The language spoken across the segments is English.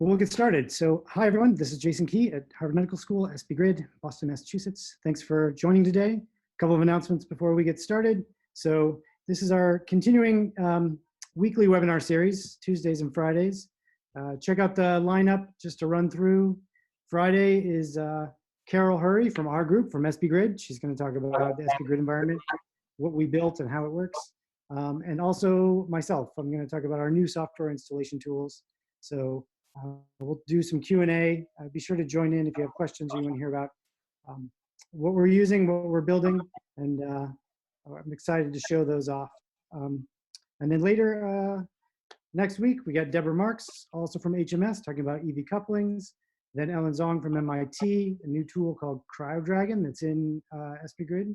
Well, we'll get started. So hi, everyone. This is Jason Key at Harvard Medical School, SBGrid, Boston, Massachusetts. Thanks for joining today. A couple of announcements before we get started. So this is our continuing weekly webinar series, Tuesdays and Fridays. Check out the lineup just to run through. Friday is Carol Hurry from our group, from SBGrid. She's going to talk about the SBGrid environment, what we built and how it works. And also myself, I'm going to talk about our new software installation tools. So we'll do some Q&A. Be sure to join in if you have questions or you want to hear about what we're using, what we're building, and I'm excited to show those off. And then later next week, we got Deborah Marks, also from HMS, talking about EV couplings. Then Ellen Zong from MIT, a new tool called CryoDragon that's in SBGrid,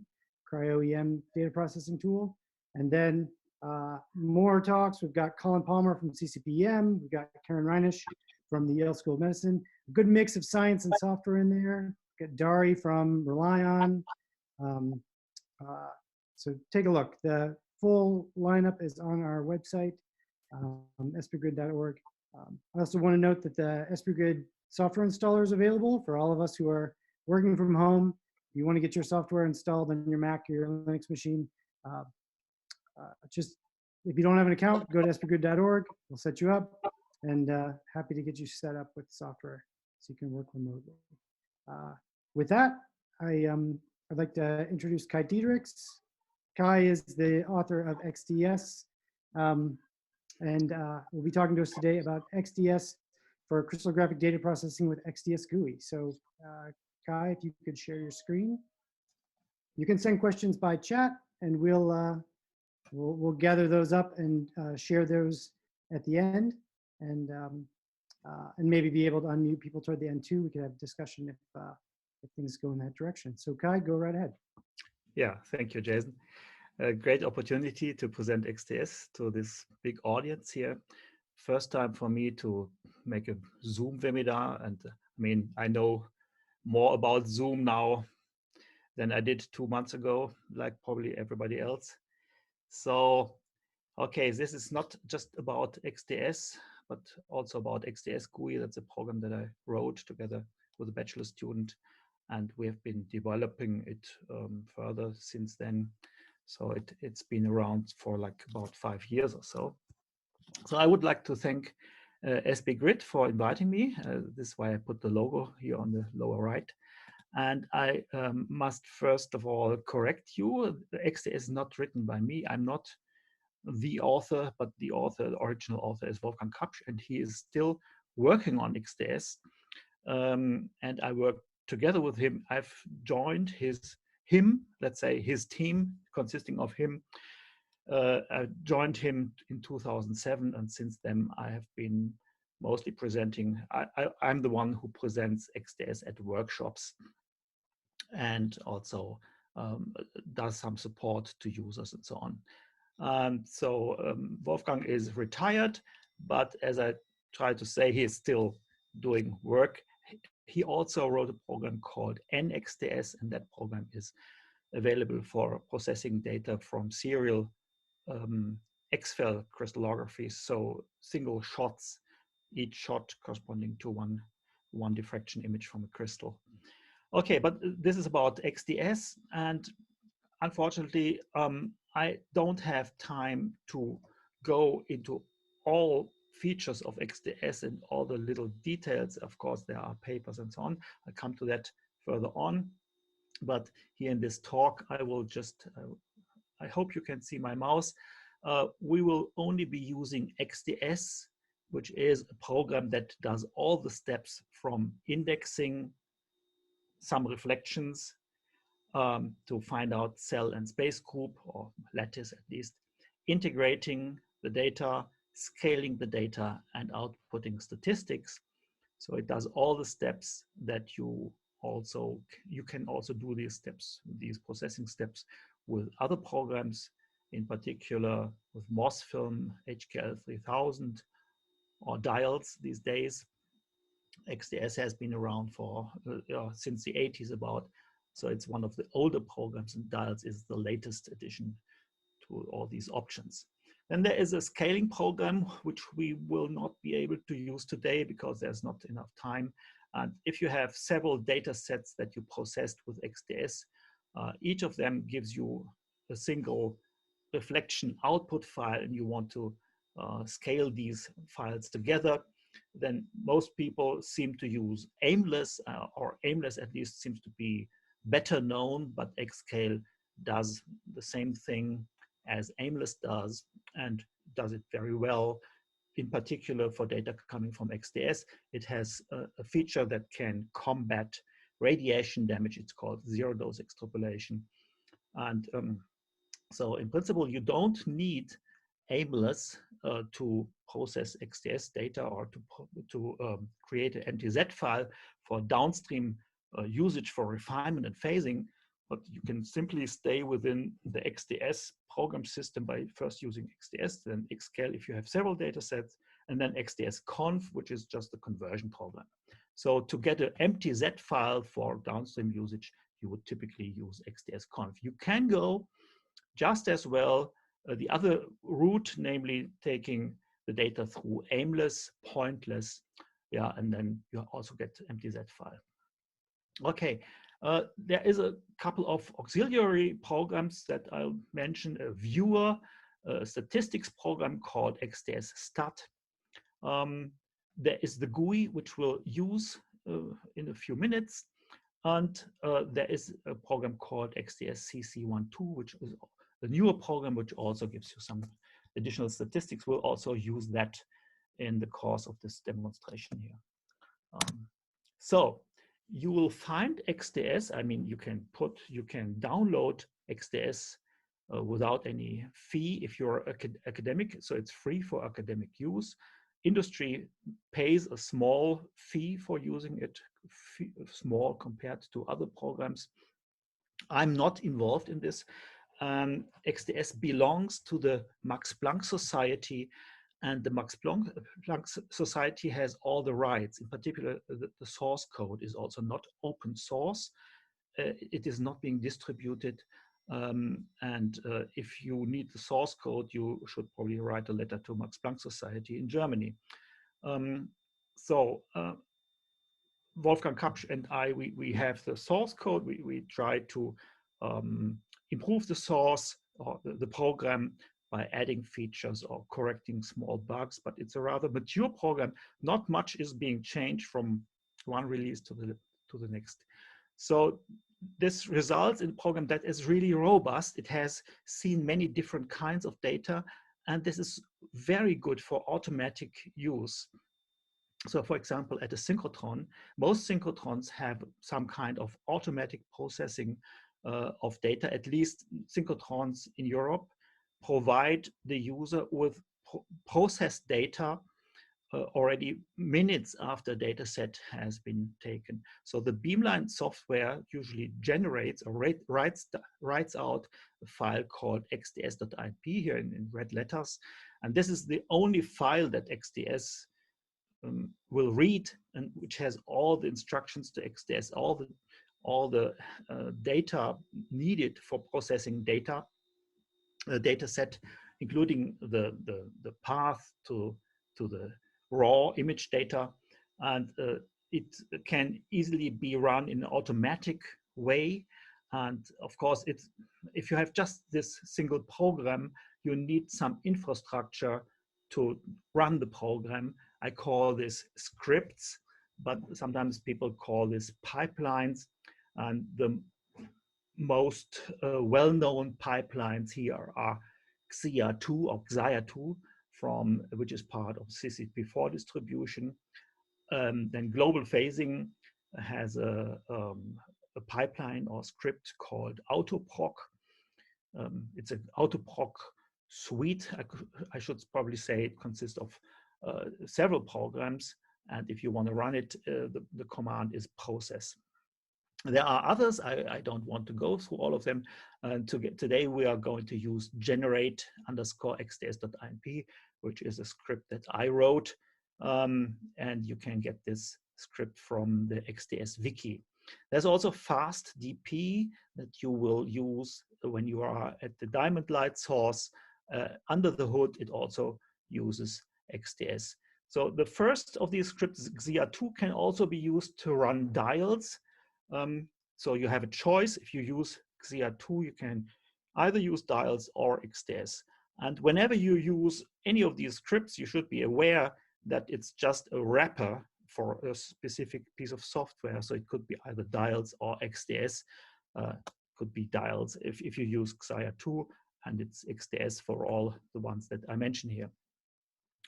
Cryo-EM data processing tool. And then more talks. We've got Colin Palmer from CCPEM. We've got Karen Reinisch from the Yale School of Medicine. A good mix of science and software in there. We've got Dari from Relion. So take a look. The full lineup is on our website, sbgrid.org. I also want to note that the SBGrid software installer is available for all of us who are working from home. If you want to get your software installed on your Mac or your Linux machine, just if you don't have an account, go to sbgrid.org. We'll set you up, and happy to get you set up with software so you can work remotely. With that, I'd like to introduce Kai Diederichs. Kai is the author of XDS, and will be talking to us today about XDS for crystallographic data processing with XDS GUI. So Kai, if you could share your screen. You can send questions by chat, and we'll gather those up and share those at the end, and maybe be able to unmute people toward the end too. We could have discussion if things go in that direction. So Kai, go right ahead. Yeah, thank you, Jason. A great opportunity to present XDS to this big audience here. First time for me to make a Zoom webinar, and I mean, I know more about Zoom now than I did 2 months ago, like probably everybody else. So, okay, this is not just about XDS, but also about XDS GUI. That's a program that I wrote together with a bachelor student, and we have been developing it further since then. So it's been around for like about 5 years or so. So I would like to thank SBGrid for inviting me. This is why I put the logo here on the lower right. And I must first of all correct you. The XDS is not written by me. I'm not the author, but the original author is Wolfgang Kapsch, and he is still working on XDS. And I work together with him. I've joined let's say his team, consisting of him. I joined him in 2007, and since then I have been mostly presenting. I'm the one who presents XDS at workshops, and also does some support to users and so on. Wolfgang is retired, but as I try to say, he is still doing work. He also wrote a program called NXDS, and that program is available for processing data from serial XFEL crystallography, so single shots, each shot corresponding to one diffraction image from a crystal. Okay, but this is about XDS, and unfortunately, I don't have time to go into all features of XDS and all the little details. Of course, there are papers and so on. I'll come to that further on. But here in this talk, I will just, I hope you can see my mouse. We will only be using XDS, which is a program that does all the steps from indexing some reflections to find out cell and space group, or lattice at least, integrating the data, scaling the data, and outputting statistics. So it does all the steps that you can also do these steps, these processing steps, with other programs, in particular with MOSFilm, HKL 3000, or Dials these days. XDS has been around for since the 80s about, so it's one of the older programs, and Dials is the latest addition to all these options. Then there is a scaling program, which we will not be able to use today because there's not enough time. And if you have several data sets that you processed with XDS, each of them gives you a single reflection output file, and you want to scale these files together, then most people seem to use Aimless, or Aimless at least seems to be better known, but Xscale does the same thing as Aimless does and does it very well. In particular, for data coming from XDS, it has a feature that can combat radiation damage. It's called zero-dose extrapolation. And so in principle, you don't need Aimless to process XDS data or to create an NTZ file for downstream usage for refinement and phasing, but you can simply stay within the XDS program system by first using XDS, then Xscale if you have several data sets, and then XDSConf, which is just the conversion program. So to get an MTZ file for downstream usage, you would typically use XDSConf. You can go just as well the other route, namely taking the data through Aimless, pointless, yeah, and then you also get MTZ file. Okay, there is a couple of auxiliary programs that I'll mention. A viewer, a statistics program called XDS Stat. There is the GUI, which we'll use in a few minutes. And there is a program called XDS CC12, which is a newer program, which also gives you some additional statistics. We'll also use that in the course of this demonstration here. So you will find XDS. I mean, you can download XDS without any fee if you're academic. So it's free for academic use. Industry pays a small fee for using it, small compared to other programs. I'm not involved in this. XDS belongs to the Max Planck Society, and the Max Planck Society has all the rights. In particular, the source code is also not open source. It is not being distributed. If you need the source code, you should probably write a letter to Max Planck Society in Germany. Wolfgang Kapsch and I, we have the source code. We try to improve the source or the program by adding features or correcting small bugs, but it's a rather mature program. Not much is being changed from one release to the next. So this results in a program that is really robust. It has seen many different kinds of data, and this is very good for automatic use. So for example, at a synchrotron, most synchrotrons have some kind of automatic processing of data. At least synchrotrons in Europe provide the user with processed data already minutes after data set has been taken. So the Beamline software usually generates or writes out a file called XDS.inp here in red letters. And this is the only file that XDS will read, and which has all the instructions to XDS, all the data needed for processing data set, including the path to the raw image data, and it can easily be run in an automatic way. And of course, if you have just this single program, you need some infrastructure to run the program. I call this scripts, but sometimes people call this pipelines. And the most well-known pipelines here are XIA2 or XIA2, which is part of CCP4 distribution. Then global phasing has a pipeline or script called autoproc. It's an autoproc suite. I should probably say it consists of several programs, and if you want to run it, the command is process. There are others. I don't want to go through all of them. Today we are going to use generate_xds.inp, which is a script that I wrote, and you can get this script from the XDS wiki. There's also FastDP that you will use when you are at the diamond light source. under the hood, it also uses XDS. So the first of these scripts, XIA2, can also be used to run dials. So you have a choice. If you use XIA2, you can either use dials or XDS. And whenever you use any of these scripts, you should be aware that it's just a wrapper for a specific piece of software. So it could be either dials or XDS. Could be dials if you use XIA2, and it's XDS for all the ones that I mentioned here.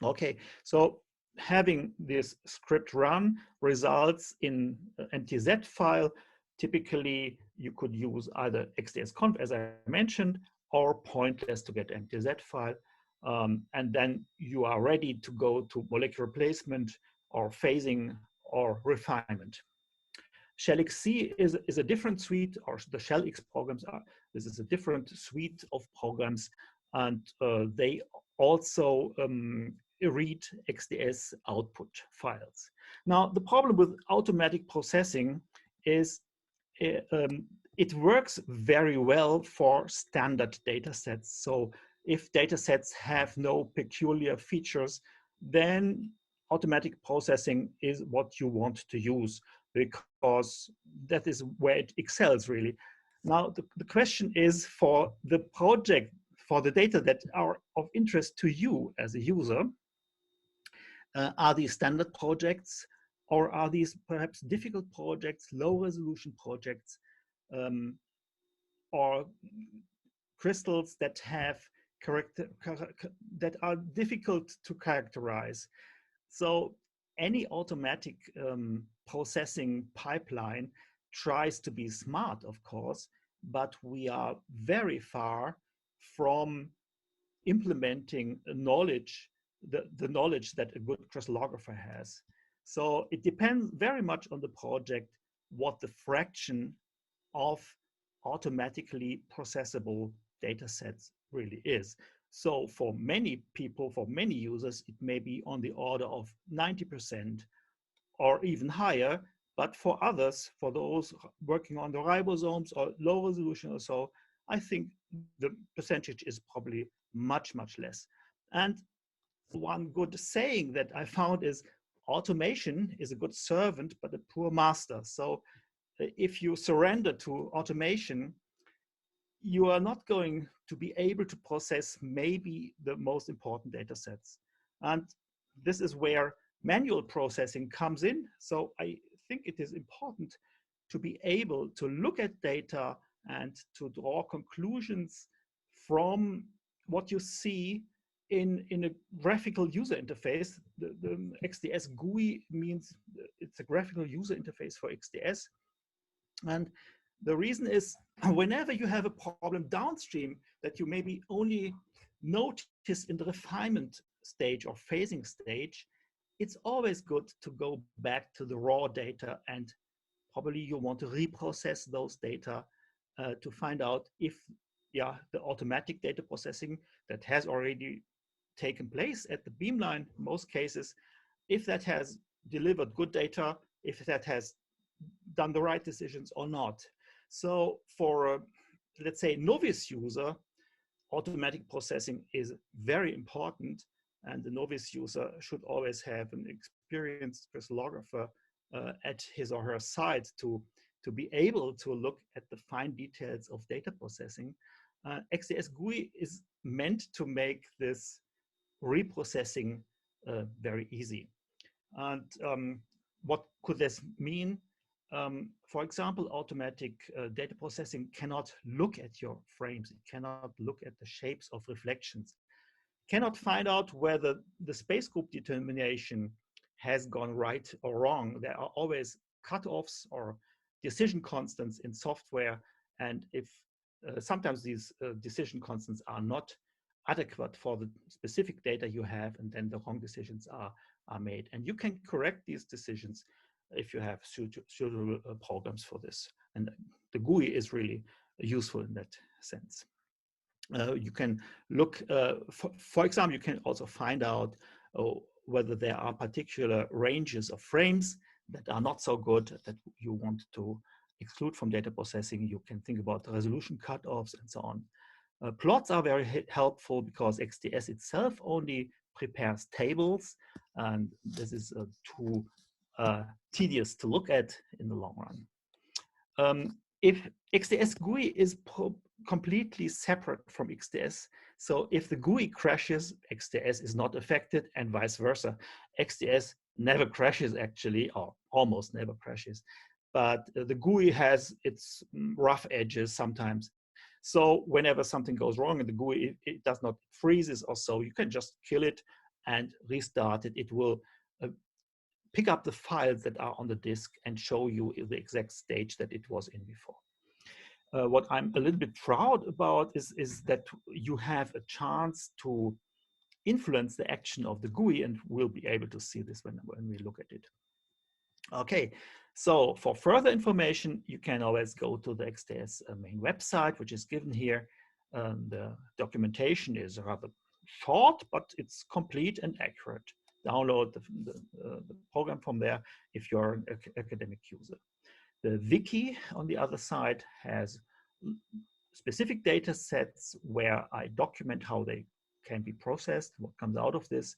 Okay, so having this script run results in an NTZ file. Typically, you could use either XDSConf, as I mentioned, or pointless to get NTZ file. And then you are ready to go to molecular placement or phasing or refinement. ShellXC is a different suite, or the ShellX programs are. This is a different suite of programs, and they also read XDS output files. Now, the problem with automatic processing is it works very well for standard data sets. So if data sets have no peculiar features, then automatic processing is what you want to use, because that is where it excels, really. Now, the question is, for the project, for the data that are of interest to you as a user, are these standard projects, or are these perhaps difficult projects, low resolution projects, or crystals that have that are difficult to characterize? So any automatic processing pipeline tries to be smart, of course, but we are very far from implementing knowledge, the knowledge that a good crystallographer has. So it depends very much on the project what the fraction of automatically processable data sets really is. So for many people, for many users, it may be on the order of 90% or even higher. But for others, for those working on the ribosomes or low resolution or so, I think the percentage is probably much, much less. And one good saying that I found is, automation is a good servant, but a poor master. So if you surrender to automation, you are not going to be able to process maybe the most important data sets. And this is where manual processing comes in. So I think it is important to be able to look at data and to draw conclusions from what you see in a graphical user interface. The XDS GUI means it's a graphical user interface for XDS. And the reason is, whenever you have a problem downstream that you maybe only notice in the refinement stage or phasing stage, it's always good to go back to the raw data, and probably you want to reprocess those data to find out if, yeah, the automatic data processing that has already taken place at the beamline, in most cases, if that has delivered good data, if that has done the right decisions or not. So for, let's say, novice user, automatic processing is very important, and the novice user should always have an experienced crystallographer at his or her side to be able to look at the fine details of data processing. XDS GUI is meant to make this reprocessing very easy. And what could this mean? For example, automatic data processing cannot look at your frames. It cannot look at the shapes of reflections. Cannot find out whether the space group determination has gone right or wrong. There are always cutoffs or decision constants in software. And if sometimes these decision constants are not adequate for the specific data you have, and then the wrong decisions are made. And you can correct these decisions if you have suitable programs for this. And the GUI is really useful in that sense. You can look, for example, you can also find out whether there are particular ranges of frames that are not so good that you want to exclude from data processing. You can think about the resolution cutoffs and so on. Plots are very helpful because XDS itself only prepares tables, and this is too tedious to look at in the long run. If XDS GUI is completely separate from XDS, so if the GUI crashes, XDS is not affected, and vice versa. XDS never crashes actually, or almost never crashes, but the GUI has its rough edges sometimes. So whenever something goes wrong in the GUI, it does not freezes or so, you can just kill it and restart it. It will pick up the files that are on the disk and show you the exact stage that it was in before. What I'm a little bit proud about is that you have a chance to influence the action of the GUI, and we'll be able to see this when we look at it. Okay, so for further information, you can always go to the XDS main website, which is given here. The documentation is rather short, but it's complete and accurate. Download the program from there if you're an academic user. The wiki, on the other side, has specific data sets where I document how they can be processed, what comes out of this.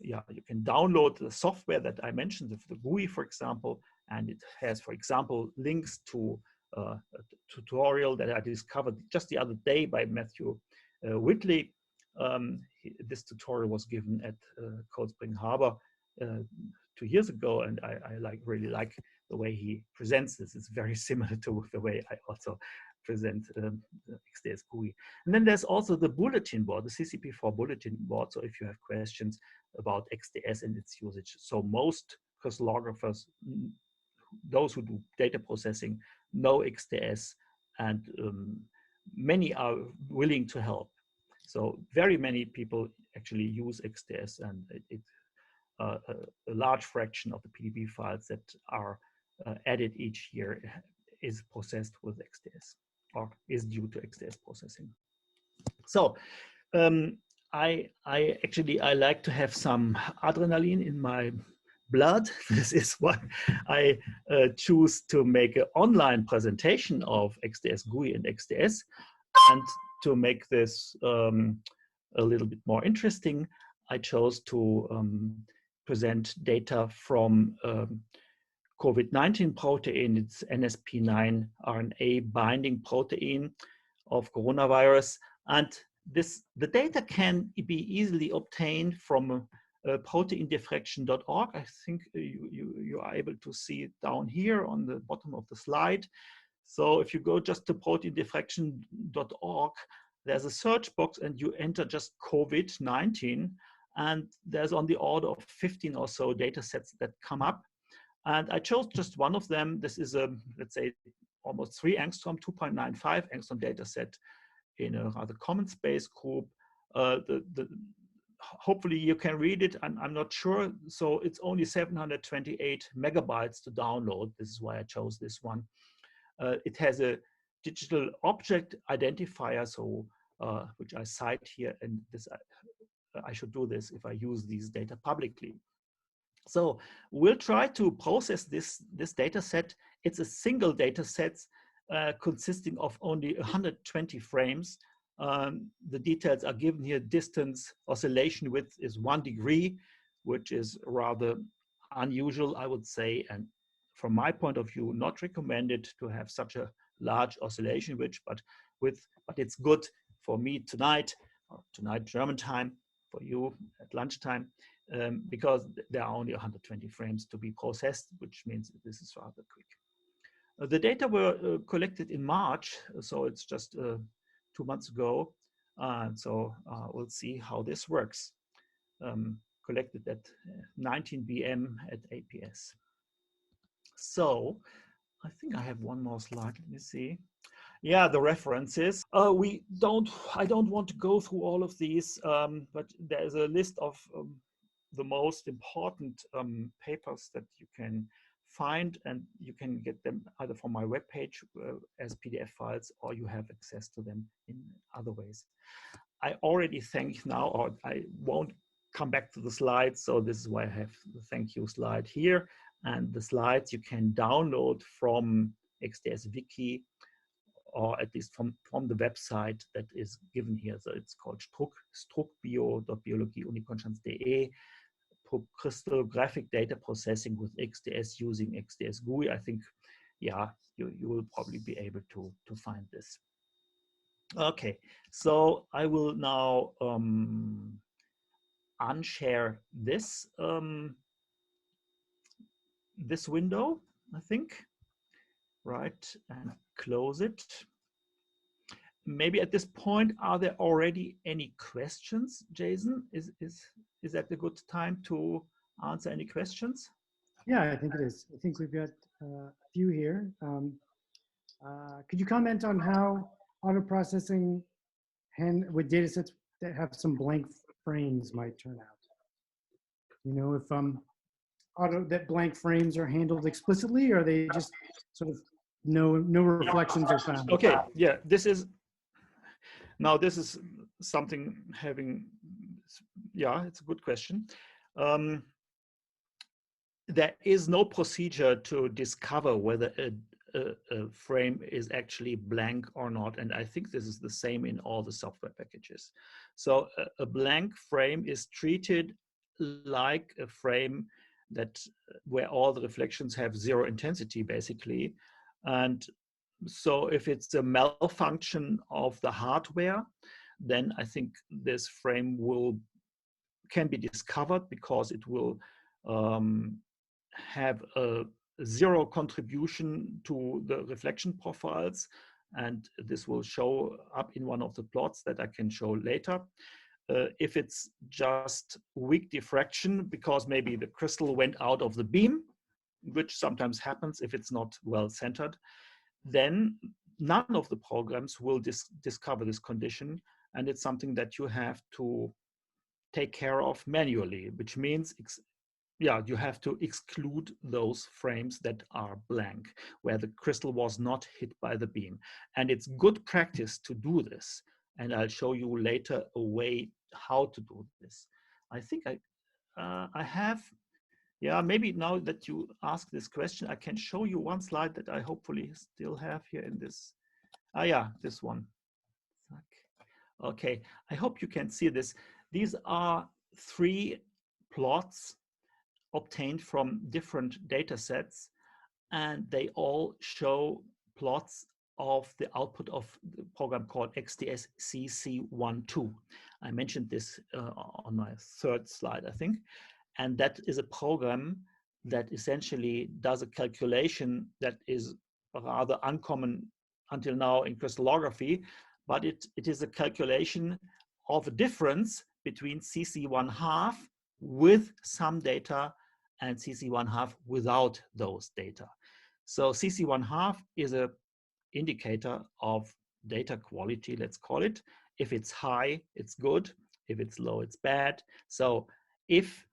Yeah, you can download the software that I mentioned, the GUI, for example, and it has, for example, links to a tutorial that I discovered just the other day by Matthew Whitley. This tutorial was given at Cold Spring Harbor 2 years ago, and I really like the way he presents this. It's very similar to the way I also present XDS GUI. And then there's also the bulletin board, the CCP4 bulletin board. So if you have questions about XDS and its usage, so most crystallographers, those who do data processing, know XDS, and many are willing to help. So very many people actually use XDS, and a large fraction of the PDB files that are added each year is processed with XDS, or is due to XDS processing. So I like to have some adrenaline in my blood. This is why I choose to make an online presentation of XDS GUI and XDS. And to make this a little bit more interesting, I chose to present data from COVID-19 protein. It's NSP9 RNA binding protein of coronavirus. And the data can be easily obtained from proteindifraction.org. I think you are able to see it down here on the bottom of the slide. So if you go just to proteindifraction.org, there's a search box and you enter just COVID-19, and there's on the order of 15 or so data sets that come up. And I chose just one of them. This is a, let's say, almost 3 angstrom, 2.95 angstrom data set in a rather common space group. Hopefully you can read it. I'm not sure. So it's only 728 megabytes to download. This is why I chose this one. It has a digital object identifier, so which I cite here, and this I should do this if I use these data publicly. So we'll try to process this data set. It's a single data set consisting of only 120 frames. The details are given here. Distance oscillation width is 1 degree, which is rather unusual, I would say, and from my point of view, not recommended to have such a large oscillation width, but it's good for me tonight German time, for you at lunchtime, because there are only 120 frames to be processed, which means this is rather quick. The data were collected in March, so it's just 2 months ago. So we'll see how this works. Collected at 19 BM at APS. So I think I have one more slide. Let me see. Yeah, the references. I don't want to go through all of these, but there's a list of the most important papers that you can find, and you can get them either from my webpage as PDF files, or you have access to them in other ways. I already thank now, or I won't come back to the slides, so this is why I have the thank you slide here. And the slides you can download from XDS Wiki or at least from the website that is given here. So it's called strucbio.biologie-uni-konstanz.de, crystallographic data processing with XDS using XDS GUI. I think, yeah, you will probably be able to find this. Okay, so I will now unshare this this window, I think, right, and close it. Maybe at this point, are there already any questions, Jason? Is that a good time to answer any questions? Yeah, I think it is. I think we've got a few here. Could you comment on how auto processing with data sets that have some blank frames might turn out? You know, if that blank frames are handled explicitly, or are they just sort of no reflections are found? Okay, yeah, this is something having, yeah, it's a good question. There is no procedure to discover whether a frame is actually blank or not. And I think this is the same in all the software packages. So a blank frame is treated like a frame where all the reflections have zero intensity, basically. And so if it's a malfunction of the hardware, then I think this frame can be discovered, because it will have a zero contribution to the reflection profiles, and this will show up in one of the plots that I can show later. If it's just weak diffraction because maybe the crystal went out of the beam, which sometimes happens if it's not well centered, then none of the programs will discover this condition, and it's something that you have to take care of manually, which means you have to exclude those frames that are blank, where the crystal was not hit by the beam. And it's good practice to do this. And I'll show you later a way how to do this. I think I have, yeah, maybe now that you ask this question, I can show you one slide that I hopefully still have here in this. Yeah, this one. Okay, I hope you can see this. These are 3 plots obtained from different data sets, and they all show plots of the output of the program called XDS CC12. I mentioned this on my 3rd slide, I think. And that is a program that essentially does a calculation that is rather uncommon until now in crystallography, but it is a calculation of a difference between CC1/2 with some data and CC1/2 without those data. So CC1/2 is an indicator of data quality, let's call it. If it's high, it's good. If it's low, it's bad. So if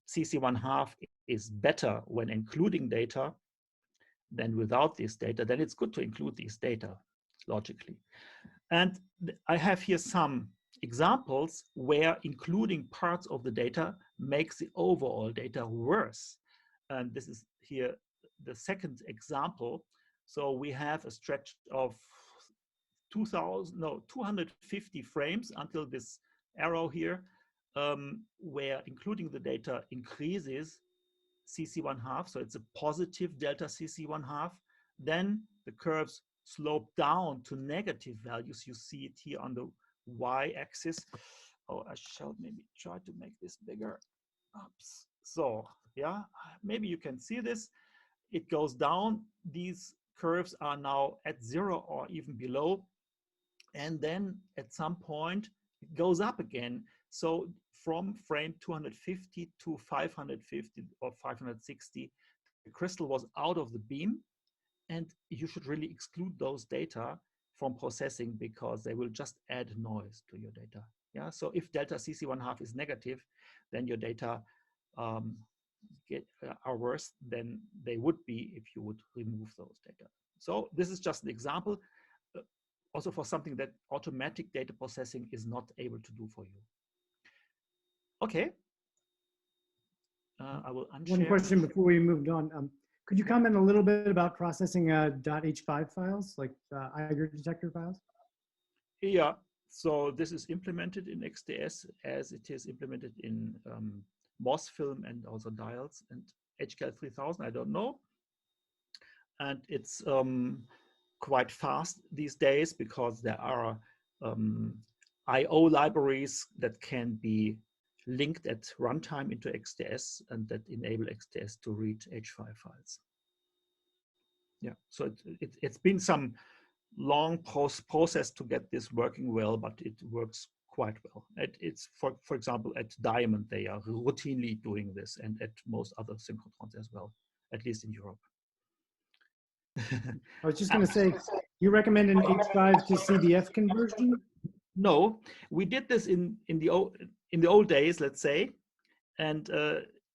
CC1/2 is better when including data than without this data, then it's good to include these data, logically. And I have here some examples where including parts of the data makes the overall data worse. And this is here the 2nd example. So we have a stretch of 250 frames until this arrow here, where including the data increases CC1/2, so it's a positive delta CC1/2. Then the curves slope down to negative values. You see it here on the y-axis. Oh, I shall maybe try to make this bigger. Oops. So yeah, maybe you can see this. It goes down. These curves are now at 0 or even below. And then at some point, it goes up again. So from frame 250 to 550 or 560, the crystal was out of the beam. And you should really exclude those data from processing, because they will just add noise to your data. Yeah. So if delta CC1/2 is negative, then your data are worse than they would be if you would remove those data. So this is just an example, also for something that automatic data processing is not able to do for you. Okay. I will unshare. One question before we moved on. Could you comment a little bit about processing .h5 files, like Eiger detector files? Yeah, so this is implemented in XDS as it is implemented in MOS film and also dials and HCAL 3000, I don't know. And it's quite fast these days because there are I/O libraries that can be linked at runtime into XDS and that enable XDS to read H5 files. Yeah, so it's been some long process to get this working well, but it works quite well. It's for example, at Diamond, they are routinely doing this, and at most other synchrotrons as well, at least in Europe. I was just going to say, you recommend an H5 to CDF conversion? No, we did this in the old days, let's say, and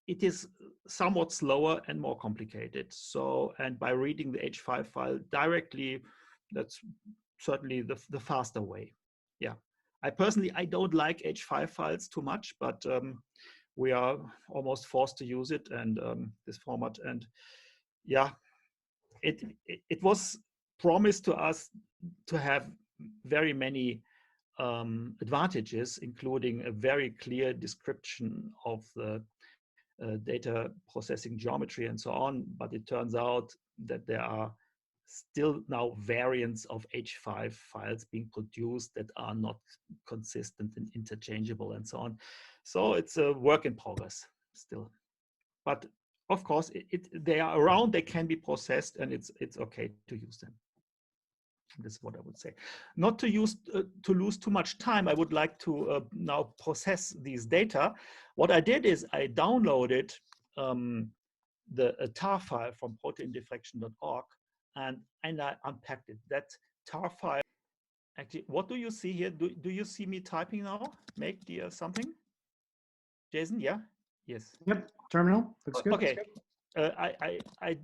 it is somewhat slower and more complicated. So, and by reading the H5 file directly, that's certainly the faster way. Yeah, I personally don't like H5 files too much, but we are almost forced to use it and this format. And yeah, it was promised to us to have very many advantages, including a very clear description of the data processing geometry and so on. But it turns out that there are still now variants of H5 files being produced that are not consistent and interchangeable and so on. So it's a work in progress still. But of course, they are around, they can be processed, and it's okay to use them. This is what I would say. Not to lose too much time, I would like to now process these data. What I did is I downloaded the tar file from proteindeflection.org and I unpacked it. That tar file, actually, what do you see here? Do you see me typing now? Make the something? Jason, yeah? Yes. Yep, terminal, looks good. Okay, I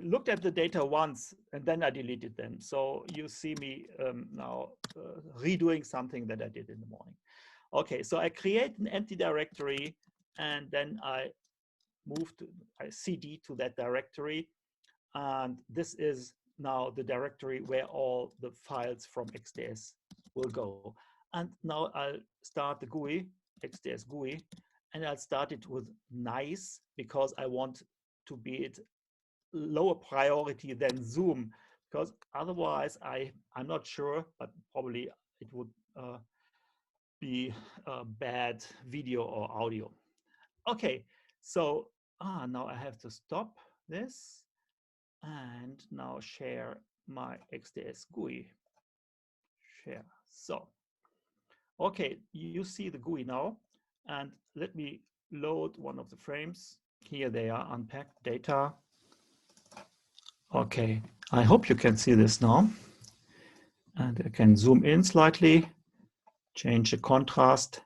looked at the data once and then I deleted them. So you see me now redoing something that I did in the morning. Okay, so I create an empty directory and then I CD to that directory. And this is now the directory where all the files from XDS will go. And now I'll start the GUI, XDS GUI, and I'll start it with nice because I want to be it lower priority than Zoom, because otherwise I'm not sure, but probably it would be a bad video or audio. Okay, so now I have to stop this and now share my XDS GUI. Share. So, okay, you see the GUI now, and let me load one of the frames. Here they are, unpacked data. Okay, I hope you can see this now. And I can zoom in slightly, change the contrast.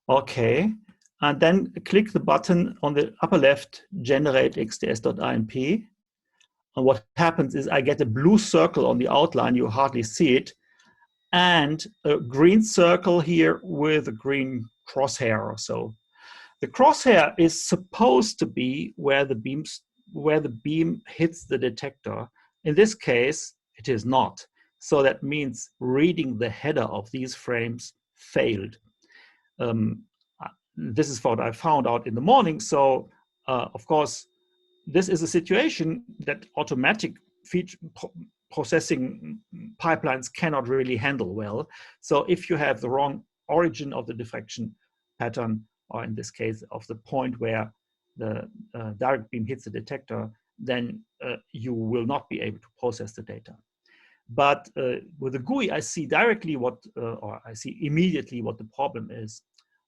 Okay, and then click the button on the upper left, generate xds.inp. And what happens is I get a blue circle on the outline, you hardly see it, and a green circle here with a green crosshair or so. The crosshair is supposed to be where the beam hits the detector. In this case, it is not. So that means reading the header of these frames failed. This is what I found out in the morning. So of course, this is a situation that automatic feature processing pipelines cannot really handle well. So if you have the wrong origin of the diffraction pattern, or in this case of the point where the direct beam hits the detector, then you will not be able to process the data. But with the GUI, I see directly what, or I see immediately what the problem is.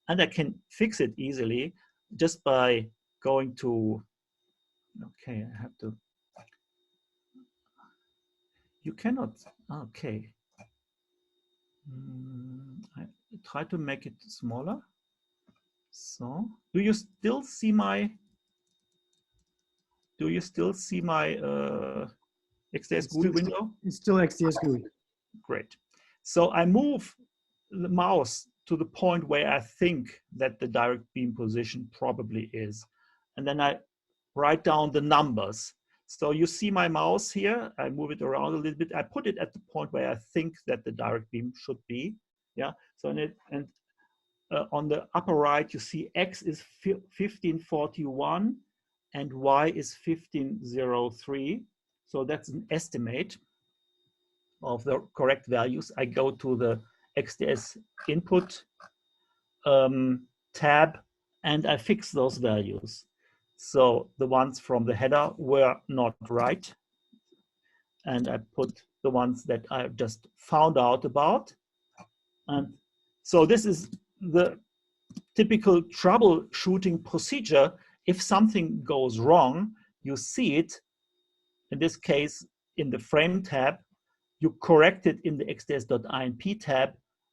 And I can fix it easily just by going to, okay, I have to, you cannot, okay. I try to make it smaller. So, do you still see my XDS GUI window? It's still XDS GUI. Great. So I move the mouse to the point where I think that the direct beam position probably is. And then I write down the numbers. So you see my mouse here, I move it around a little bit. I put it at the point where I think that the direct beam should be. Yeah, so on the upper right, you see X is 1541 and Y is 1503. So that's an estimate of the correct values. I go to the XDS input tab and I fix those values. So the ones from the header were not right. And I put the ones that I just found out about. And so this is the typical troubleshooting procedure. If something goes wrong, you see it, in this case, in the frame tab, you correct it in the XDS.INP tab,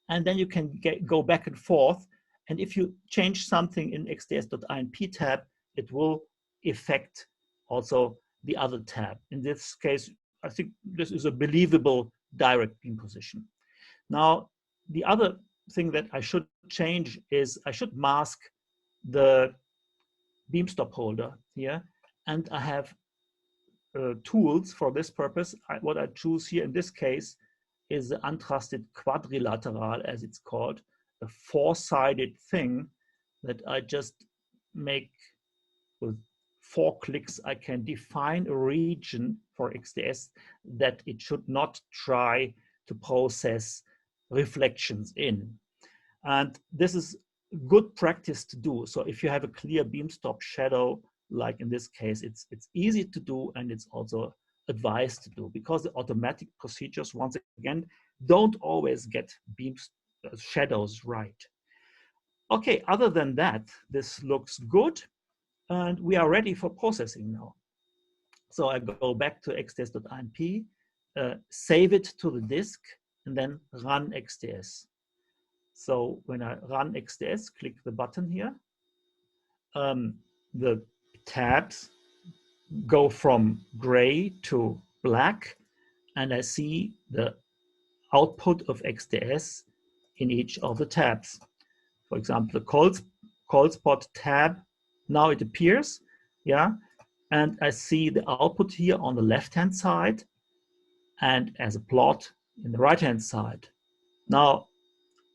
and then you can go back and forth. And if you change something in XDS.INP tab, it will affect also the other tab. In this case, I think this is a believable direct beam position. Now, the other thing that I should change is I should mask the beam stop holder here. And I have tools for this purpose. What I choose here in this case is the untrusted quadrilateral, as it's called, a four-sided thing that I just make with 4 clicks. I can define a region for XDS that it should not try to process reflections in. And this is good practice to do. So if you have a clear beam stop shadow, like in this case, it's easy to do, and it's also advised to do, because the automatic procedures, once again, don't always get shadows right. Okay, other than that, this looks good, and we are ready for processing now. So I go back to XDS.INP, save it to the disk, and then run XDS. So when I run XDS, click the button here, the tabs go from gray to black, and I see the output of XDS in each of the tabs. For example, the cold spot tab, now it appears, yeah, and I see the output here on the left-hand side and as a plot in the right-hand side. Now,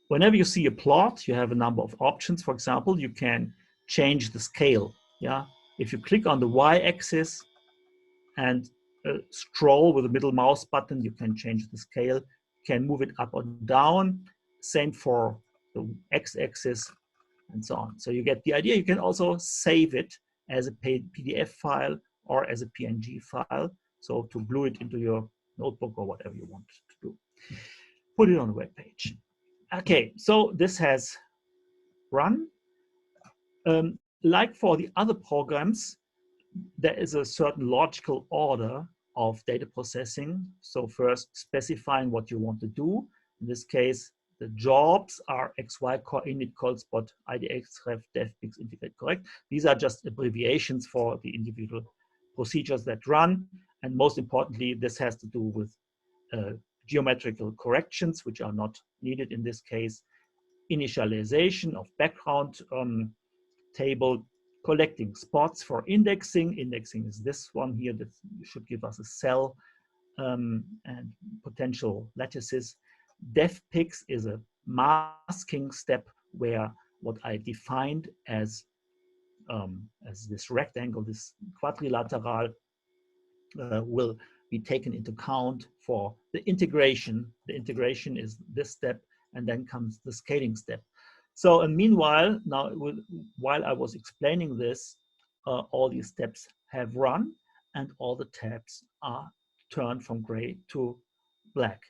whenever you see a plot, you have a number of options. For example, you can change the scale, yeah. If you click on the y-axis and scroll with the middle mouse button, you can change the scale, you can move it up or down. Same for the x-axis and so on. So you get the idea. You can also save it as a PDF file or as a PNG file. So to glue it into your notebook or whatever you want to do. Put it on the web page. Okay, so this has run. Like for the other programs, there is a certain logical order of data processing. So first specifying what you want to do. In this case, the jobs are XY core init cold spot IDX ref dev pix integrate correct. These are just abbreviations for the individual procedures that run. And most importantly, this has to do with geometrical corrections, which are not needed in this case. Initialization of background table, collecting spots for indexing. Indexing is this one here that should give us a cell and potential lattices. Dev pix is a masking step where what I defined as this rectangle, this quadrilateral, will be taken into account for the integration. The integration is this step, and then comes the scaling step. So meanwhile, now while I was explaining this, all these steps have run, and all the tabs are turned from gray to black.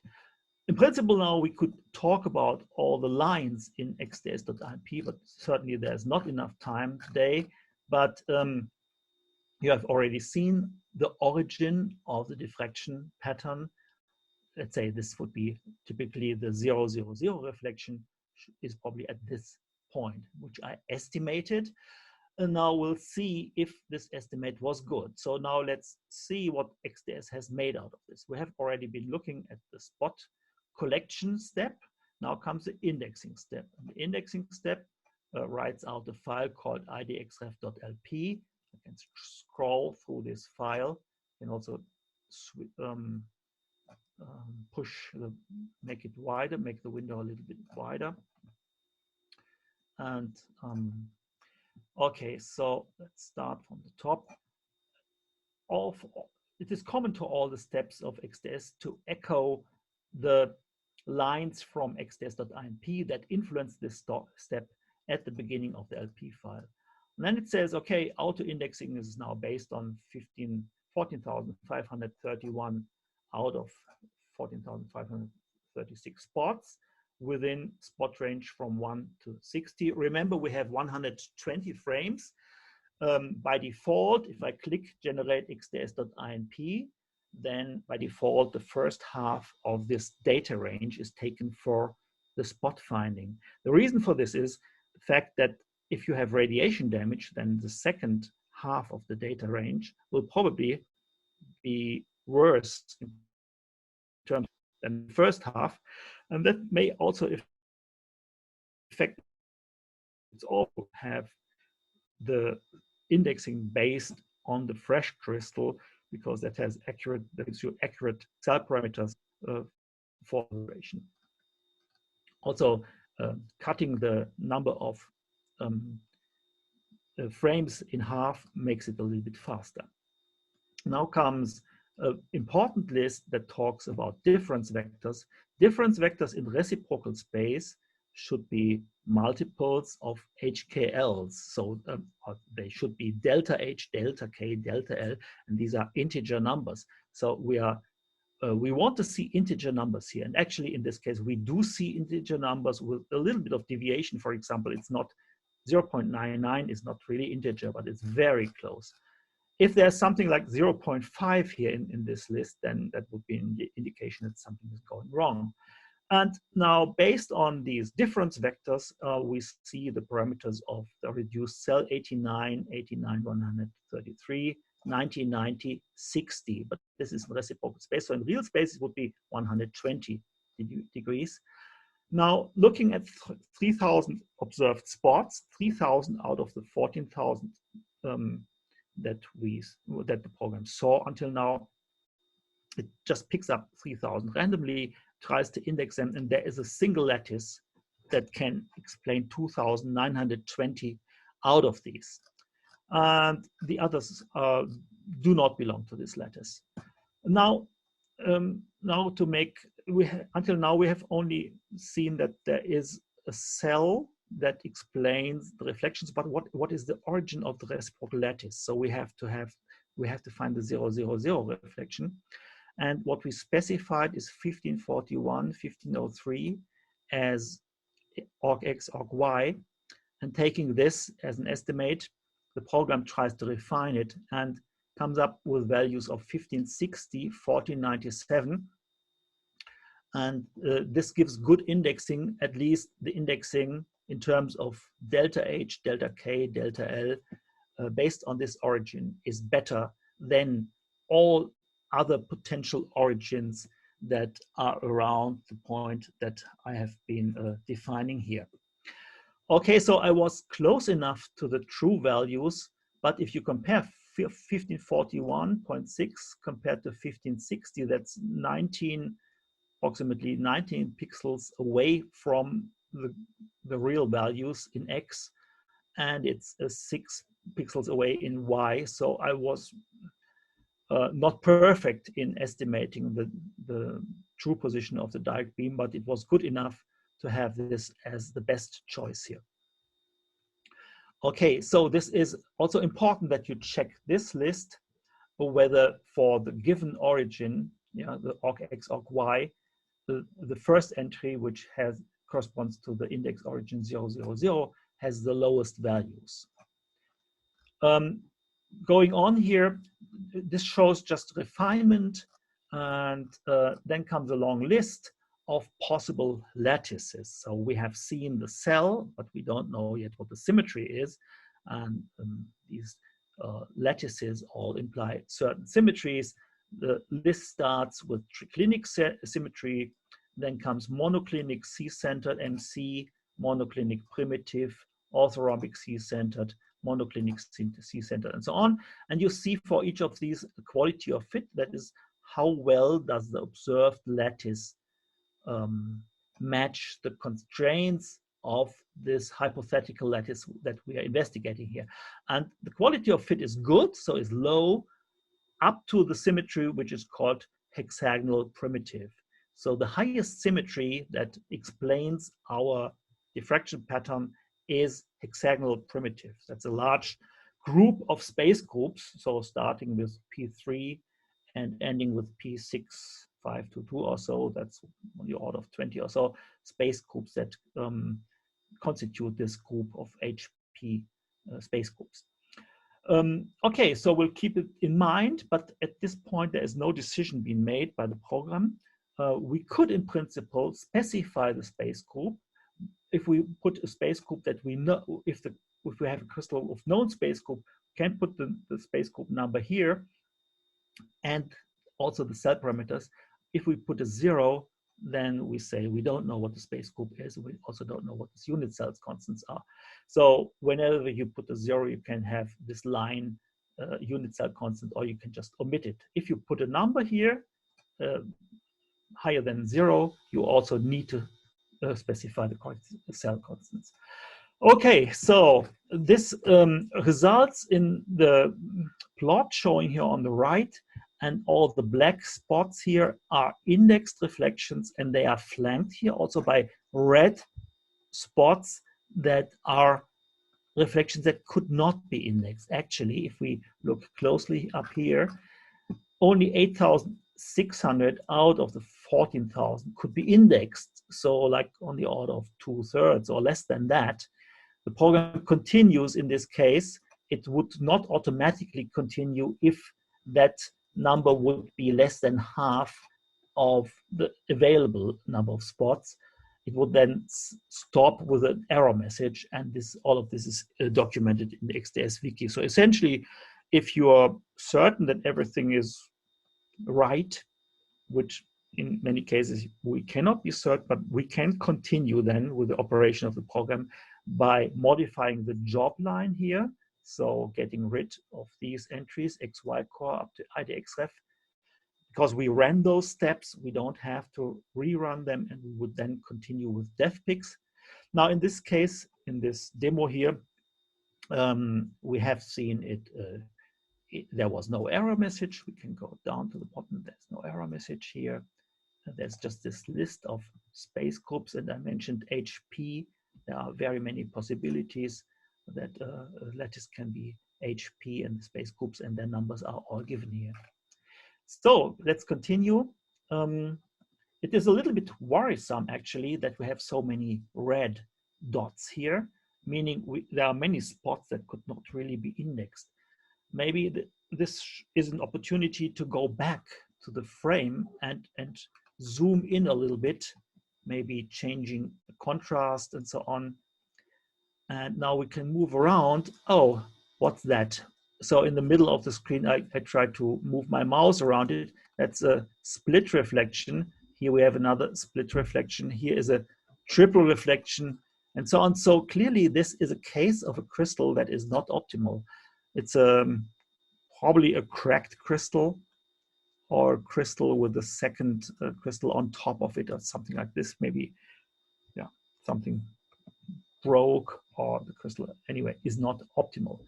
In principle, now we could talk about all the lines in XDS.INP, but certainly there's not enough time today. But you have already seen the origin of the diffraction pattern. Let's say this would be typically the 0, 0, 0 reflection is probably at this point, which I estimated. And now we'll see if this estimate was good. So now let's see what XDS has made out of this. We have already been looking at the spot collection step. Now comes the indexing step. And the indexing step writes out a file called idxref.lp. I can scroll through this file and also make it wider, make the window a little bit wider. And okay, so let's start from the top. It is common to all the steps of XDS to echo the lines from XDS.INP that influence this step at the beginning of the LP file. And then it says, okay, auto-indexing is now based on 14,531 out of 14,536 spots within spot range from 1 to 60. Remember, we have 120 frames. By default, if I click generate XDS.INP, then by default, the first half of this data range is taken for the spot finding. The reason for this is the fact that if you have radiation damage, then the second half of the data range will probably be worse in terms than the first half. And that may also affect, it's also have the indexing based on the fresh crystal, because that has gives you accurate cell parameters for duration. Also, cutting the number of frames in half makes it a little bit faster. Now comes an important list that talks about difference vectors. Difference vectors in reciprocal space should be multiples of HKLs. So they should be delta H, delta K, delta L, and these are integer numbers. So we want to see integer numbers here. And actually, in this case, we do see integer numbers with a little bit of deviation. For example, it's not 0.99 is not really integer, but it's very close. If there's something like 0.5 here in this list, then that would be an indication that something is going wrong. And now, based on these difference vectors, we see the parameters of the reduced cell 89, 89, 133, 90, 90, 60. But this is in reciprocal space. So in real space, it would be 120 degrees. Now, looking at 3,000 observed spots, 3,000 out of the 14,000 that the program saw until now, it just picks up 3,000 randomly, tries to index them, and there is a single lattice that can explain 2,920 out of these. And the others do not belong to this lattice. Now, until now we have only seen that there is a cell that explains the reflections, but what is the origin of the reciprocal lattice? So we have to find the 0, 0, 0 reflection. And what we specified is 1541, 1503 as org-X, org-Y. And taking this as an estimate, the program tries to refine it and comes up with values of 1560, 1497. And this gives good indexing, at least the indexing in terms of delta H, delta K, delta L, based on this origin is better than all other potential origins that are around the point that I have been defining here. Okay, so I was close enough to the true values, but if you compare 1541.6 compared to 1560, that's approximately 19 pixels away from the real values in X, and it's 6 pixels away in Y. So I was not perfect in estimating the true position of the direct beam, but it was good enough to have this as the best choice here. Okay, so this is also important that you check this list, whether for the given origin, the org-X, org-Y, the first entry, which corresponds to the index origin 000, has the lowest values. Going on here, this shows just refinement, and then comes a long list of possible lattices. So we have seen the cell, but we don't know yet what the symmetry is. And these lattices all imply certain symmetries. The list starts with triclinic symmetry, then comes monoclinic C-centered MC, monoclinic primitive, orthorhombic C-centered, monoclinic C-center, and so on. And you see for each of these quality of fit, that is how well does the observed lattice match the constraints of this hypothetical lattice that we are investigating here. And the quality of fit is good, so is low, up to the symmetry which is called hexagonal primitive. So the highest symmetry that explains our diffraction pattern is hexagonal primitive. That's a large group of space groups, so starting with P3 and ending with P6522 or so. That's on the order of 20 or so space groups that constitute this group of HP space groups. Okay, so we'll keep it in mind, but at this point there is no decision being made by the program. We could in principle specify the space group. If we put a space group that we know, if we have a crystal of known space group, we can put the space group number here and also the cell parameters. If we put a 0, then we say we don't know what the space group is. We also don't know what its unit cells constants are. So whenever you put a 0, you can have this line unit cell constant, or you can just omit it. If you put a number here higher than 0, you also need to specify the cell constants. Okay, so this results in the plot showing here on the right, and all the black spots here are indexed reflections, and they are flanked here also by red spots that are reflections that could not be indexed. Actually, if we look closely up here, only 8,600 out of the 14,000 could be indexed. So like on the order of 2/3 or less than that. The program continues in this case. It would not automatically continue if that number would be less than half of the available number of spots. It would then stop with an error message, and all of this is documented in the XDS wiki. So essentially, if you are certain that everything is right, which in many cases we cannot be certain, but we can continue then with the operation of the program by modifying the job line here. So getting rid of these entries, XY core up to IDXref. Because we ran those steps, we don't have to rerun them, and we would then continue with dev picks. Now in this case, in this demo here, we have seen there was no error message. We can go down to the bottom. There's no error message here. There's just this list of space groups, and I mentioned HP. There are very many possibilities that lattice can be HP and space groups, and their numbers are all given here. So let's continue. It is a little bit worrisome, actually, that we have so many red dots here, meaning there are many spots that could not really be indexed. Maybe this is an opportunity to go back to the frame and zoom in a little bit, maybe changing the contrast and so on. And now we can move around. Oh, what's that? So in the middle of the screen, I tried to move my mouse around it. That's a split reflection. Here we have another split reflection. Here is a triple reflection, and so on. So clearly this is a case of a crystal that is not optimal. It's probably a cracked crystal, or a crystal with a second crystal on top of it, or something like this. Maybe, yeah, something broke, or the crystal anyway is not optimal.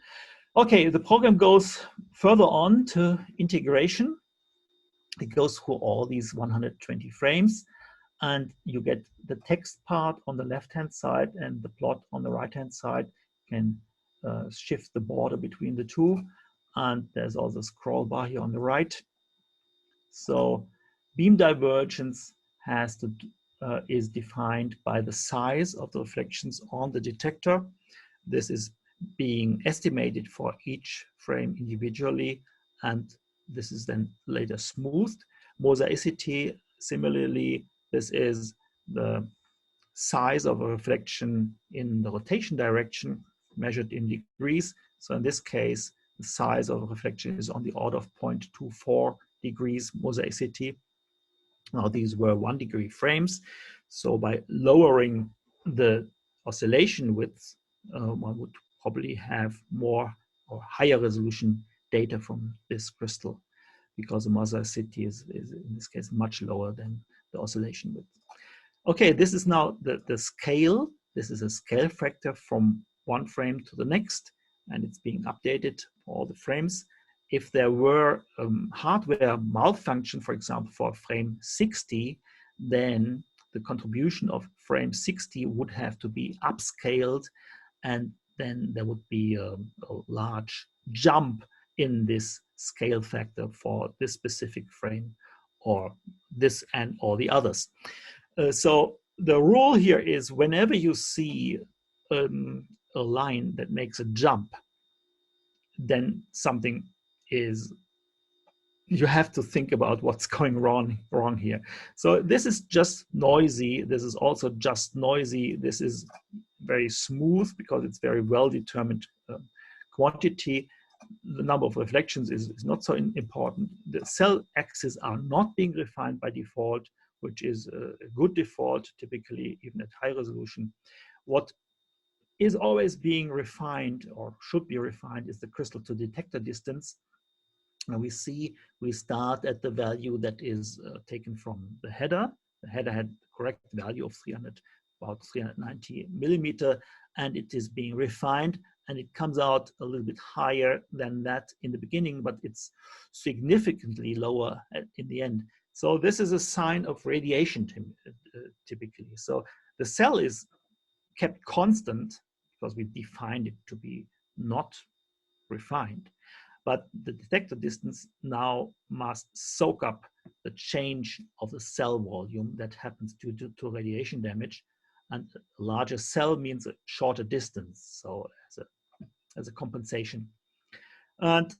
Okay, the program goes further on to integration. It goes through all these 120 frames, and you get the text part on the left-hand side and the plot on the right-hand side. You can shift the border between the two, and there's also a scroll bar here on the right. So beam divergence is defined by the size of the reflections on the detector. This is being estimated for each frame individually, and this is then later smoothed. Mosaicity, similarly, this is the size of a reflection in the rotation direction measured in degrees. So in this case, the size of a reflection is on the order of 0.24 degrees mosaicity. Now these were 1 degree frames. So by lowering the oscillation width, one would probably have more or higher resolution data from this crystal, because the mosaicity is in this case much lower than the oscillation width. Okay, this is now the scale. This is a scale factor from one frame to the next, and it's being updated for all the frames. If there were hardware malfunction, for example, for frame 60, then the contribution of frame 60 would have to be upscaled, and then there would be a large jump in this scale factor for this specific frame, or this and all the others. So the rule here is whenever you see a line that makes a jump, then something is, you have to think about what's going wrong here. So this is just noisy. This is also just noisy. This is very smooth because it's very well determined quantity. The number of reflections is not so important. The cell axes are not being refined by default, which is a good default, typically even at high resolution. What is always being refined or should be refined is the crystal to detector distance. And we start at the value that is taken from the header. The header had the correct value of about 390 millimeter, and it is being refined, and it comes out a little bit higher than that in the beginning, but it's significantly lower in the end. So this is a sign of radiation typically. So the cell is kept constant because we defined it to be not refined. But the detector distance now must soak up the change of the cell volume that happens due to radiation damage. And a larger cell means a shorter distance, so as a compensation. And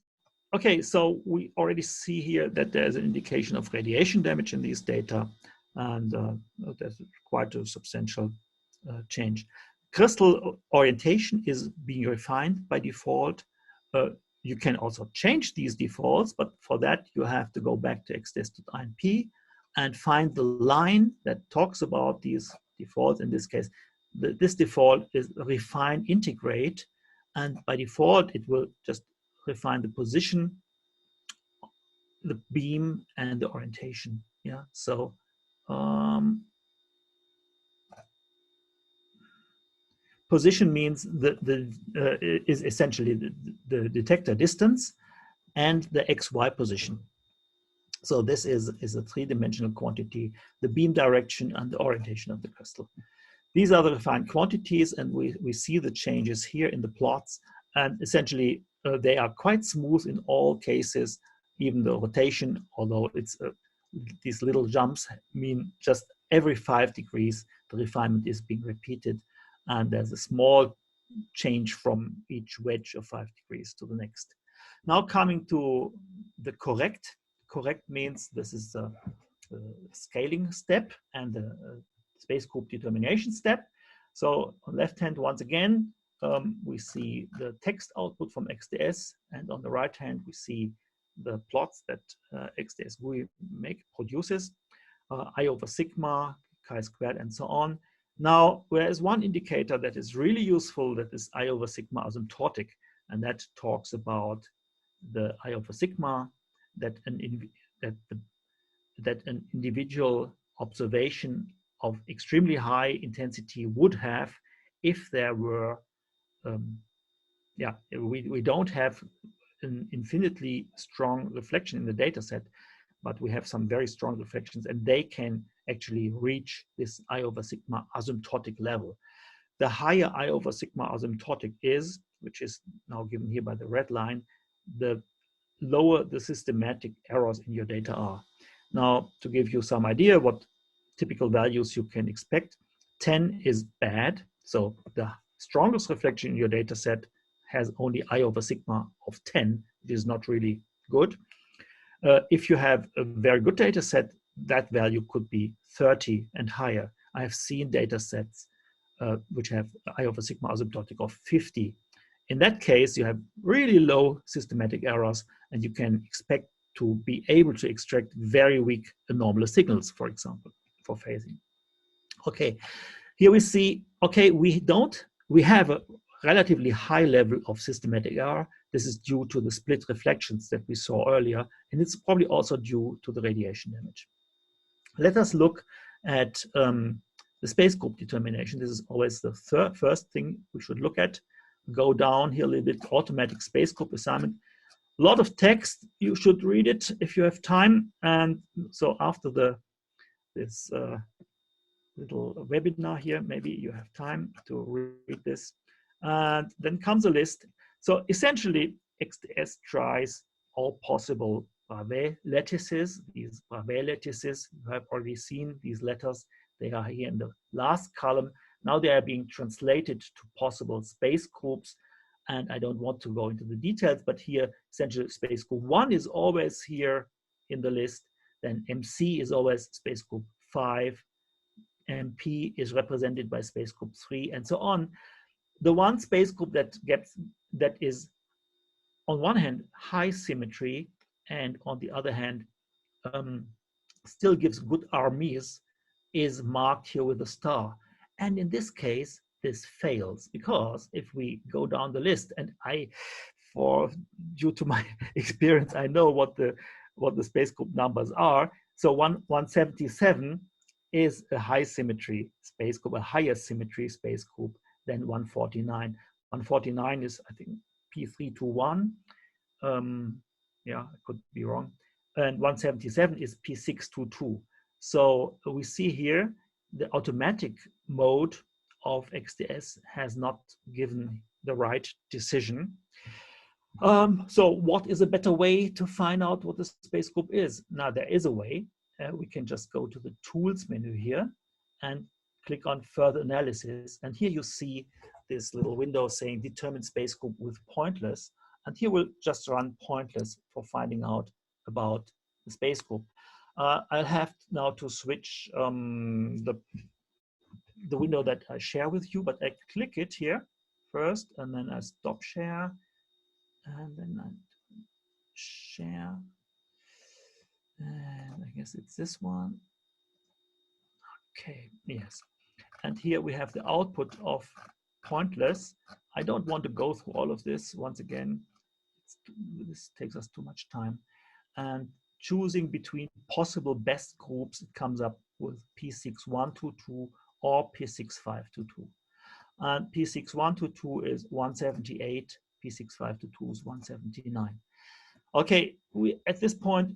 okay, so we already see here that there's an indication of radiation damage in these data, and there's quite a substantial change. Crystal orientation is being refined by default. You can also change these defaults, but for that you have to go back to XDS.INP and find the line that talks about these defaults. In this case, this default is refine integrate, and by default it will just refine the position, the beam, and the orientation. Yeah, so position means is essentially the detector distance and the XY position. So this is a three-dimensional quantity, the beam direction and the orientation of the crystal. These are the refined quantities, and we see the changes here in the plots. And essentially, they are quite smooth in all cases, even the rotation, although it's these little jumps mean just every 5 degrees, the refinement is being repeated. And there's a small change from each wedge of 5 degrees to the next. Now coming to the correct. Correct means this is a scaling step and a space group determination step. So on the left hand, once again, we see the text output from XDS, and on the right hand, we see the plots that XDS GUI produces, I over sigma, chi squared, and so on. Now, there is one indicator that is really useful, that is I over sigma asymptotic, and that talks about the I over sigma that an individual observation of extremely high intensity would have if there were, we don't have an infinitely strong reflection in the data set, but we have some very strong reflections, and they can actually reach this I over sigma asymptotic level. The higher I over sigma asymptotic is, which is now given here by the red line, the lower the systematic errors in your data are. Now, to give you some idea what typical values you can expect, 10 is bad. So the strongest reflection in your data set has only I over sigma of 10, which is not really good. If you have a very good data set, that value could be 30 and higher. I have seen data sets which have I over sigma asymptotic of 50. In that case, you have really low systematic errors, and you can expect to be able to extract very weak anomalous signals, for example, for phasing. Okay, here we see, okay, we have a relatively high level of systematic error. This is due to the split reflections that we saw earlier, and it's probably also due to the radiation damage. Let us look at the space group determination. This is always the first thing we should look at. Go down here a little bit, automatic space group assignment. A lot of text, you should read it if you have time. And so after this little webinar here, maybe you have time to read this. And then comes a list. So essentially, XDS tries all possible Bravais lattices. These Bravais lattices, you have already seen these letters. They are here in the last column. Now they are being translated to possible space groups. And I don't want to go into the details, but here, essentially, space group 1 is always here in the list. Then MC is always space group 5. MP is represented by space group 3, and so on. The one space group that is, on one hand, high symmetry, and on the other hand, still gives good RMEs, is marked here with a star. And in this case, this fails, because if we go down the list, and due to my experience, I know what the space group numbers are. So 177 is a high symmetry space group, a higher symmetry space group than 149. 149 is, I think, P321. Yeah, I could be wrong. And 177 is P622. So we see here the automatic mode of XDS has not given the right decision. So what is a better way to find out what the space group is? Now, there is a way. We can just go to the Tools menu here and click on Further Analysis. And here you see this little window saying Determine Space Group with Pointless. And here we'll just run Pointless for finding out about the space group. I'll have now to switch the window that I share with you, but I click it here first, and then I stop share, and then I share. And I guess it's this one. Okay, yes. And here we have the output of Pointless. I don't want to go through all of this once again. This takes us too much time. And choosing between possible best groups, it comes up with P6122 or P6522. And P6122 is 178, P6522 is 179. Okay, at this point,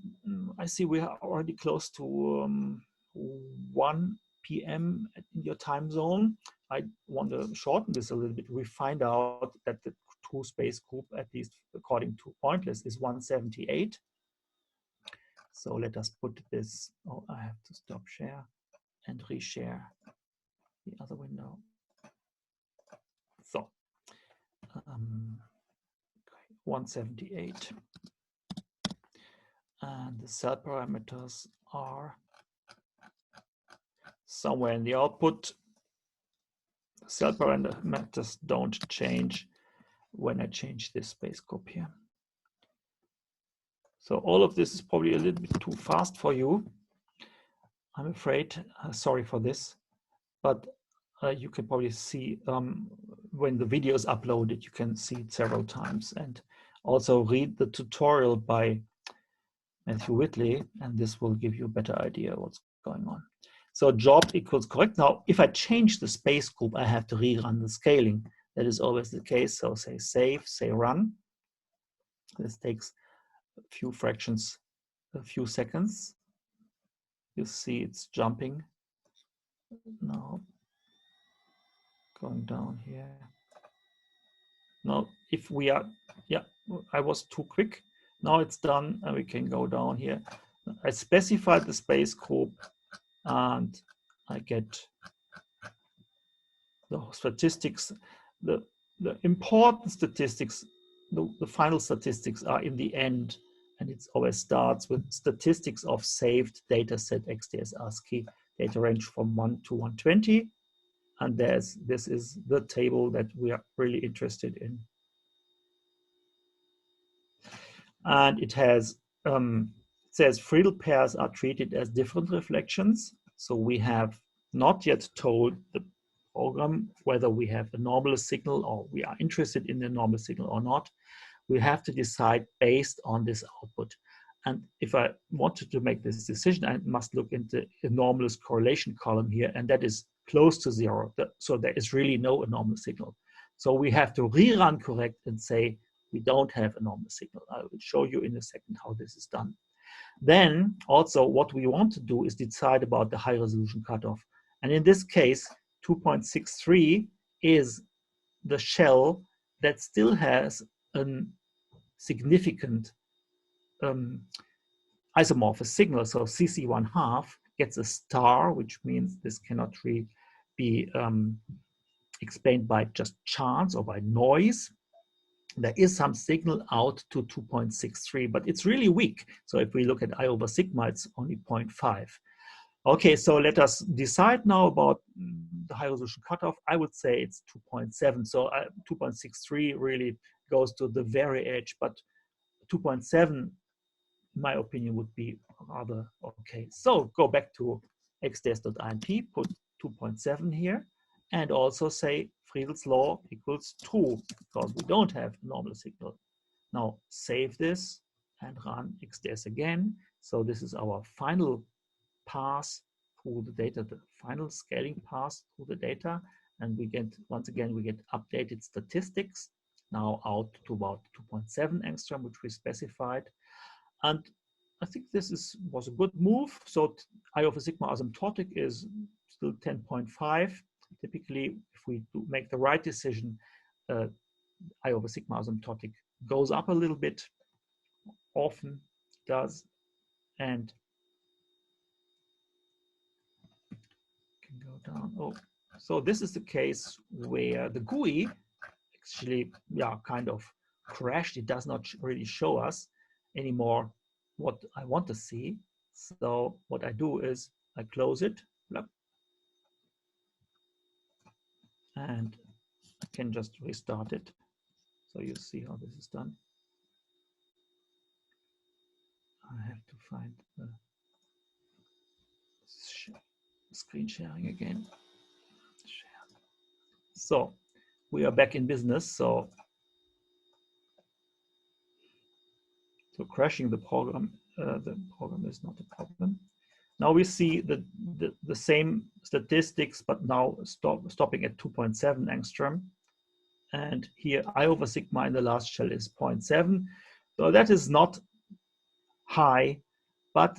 I see we are already close to 1 p.m. in your time zone. I want to shorten this a little bit. We find out that the true space group, at least according to Pointless, is 178. So let us put this, oh, I have to stop share and reshare the other window. So, 178. And the cell parameters are somewhere in the output. Cell parameters don't change when I change this space group here. So all of this is probably a little bit too fast for you, I'm afraid. Sorry for this, but you can probably see when the video is uploaded, you can see it several times, and also read the tutorial by Matthew Whitley, and this will give you a better idea of what's going on. So job equals correct. Now, if I change the space group, I have to rerun the scaling. That is always the case. So say save, say run. This takes a few fractions, a few seconds. You see it's jumping. Now, going down here. Now, if we are, yeah, I was too quick. Now it's done, and we can go down here. I specified the space group, and I get the statistics. The important statistics, the final statistics are in the end, and it always starts with statistics of saved data set XDS ASCII data range from 1 to 120. And this is the table that we are really interested in. And it has, it says Friedel pairs are treated as different reflections. So we have not yet told the program, whether we have a normal signal or we are interested in the normal signal or not, we have to decide based on this output. And if I wanted to make this decision, I must look into anomalous correlation column here, and that is close to 0. So there is really no anomalous signal. So we have to rerun correct and say we don't have a normal signal. I will show you in a second how this is done. Then also what we want to do is decide about the high resolution cutoff. And in this case, 2.63 is the shell that still has a significant isomorphous signal. So CC1/2 gets a star, which means this cannot really be explained by just chance or by noise. There is some signal out to 2.63, but it's really weak. So if we look at I over sigma, it's only 0.5. Okay, so let us decide now about the high resolution cutoff. I would say it's 2.7. So 2.63 really goes to the very edge, but 2.7, in my opinion, would be rather okay. So go back to xds.inp, put 2.7 here, and also say Friedel's law equals true, because we don't have a normal signal. Now save this and run XDS again. So this is our final pass through the data, the final scaling pass through the data. And we get, once again, we get updated statistics, now out to about 2.7 angstrom, which we specified. And I think this was a good move. So I over sigma asymptotic is still 10.5. Typically, if we do make the right decision, I over sigma asymptotic goes up a little bit, often does, and can go down. Oh, so this is the case where the GUI actually, yeah, kind of crashed. It does not really show us anymore what I want to see. So what I do is I close it, and I can just restart it. So you see how this is done. I have to find the screen sharing again. So we are back in business. So crashing the program is not a problem. Now we see the same statistics, but now stopping at 2.7 angstrom. And here I over sigma in the last shell is 0.7. So that is not high, but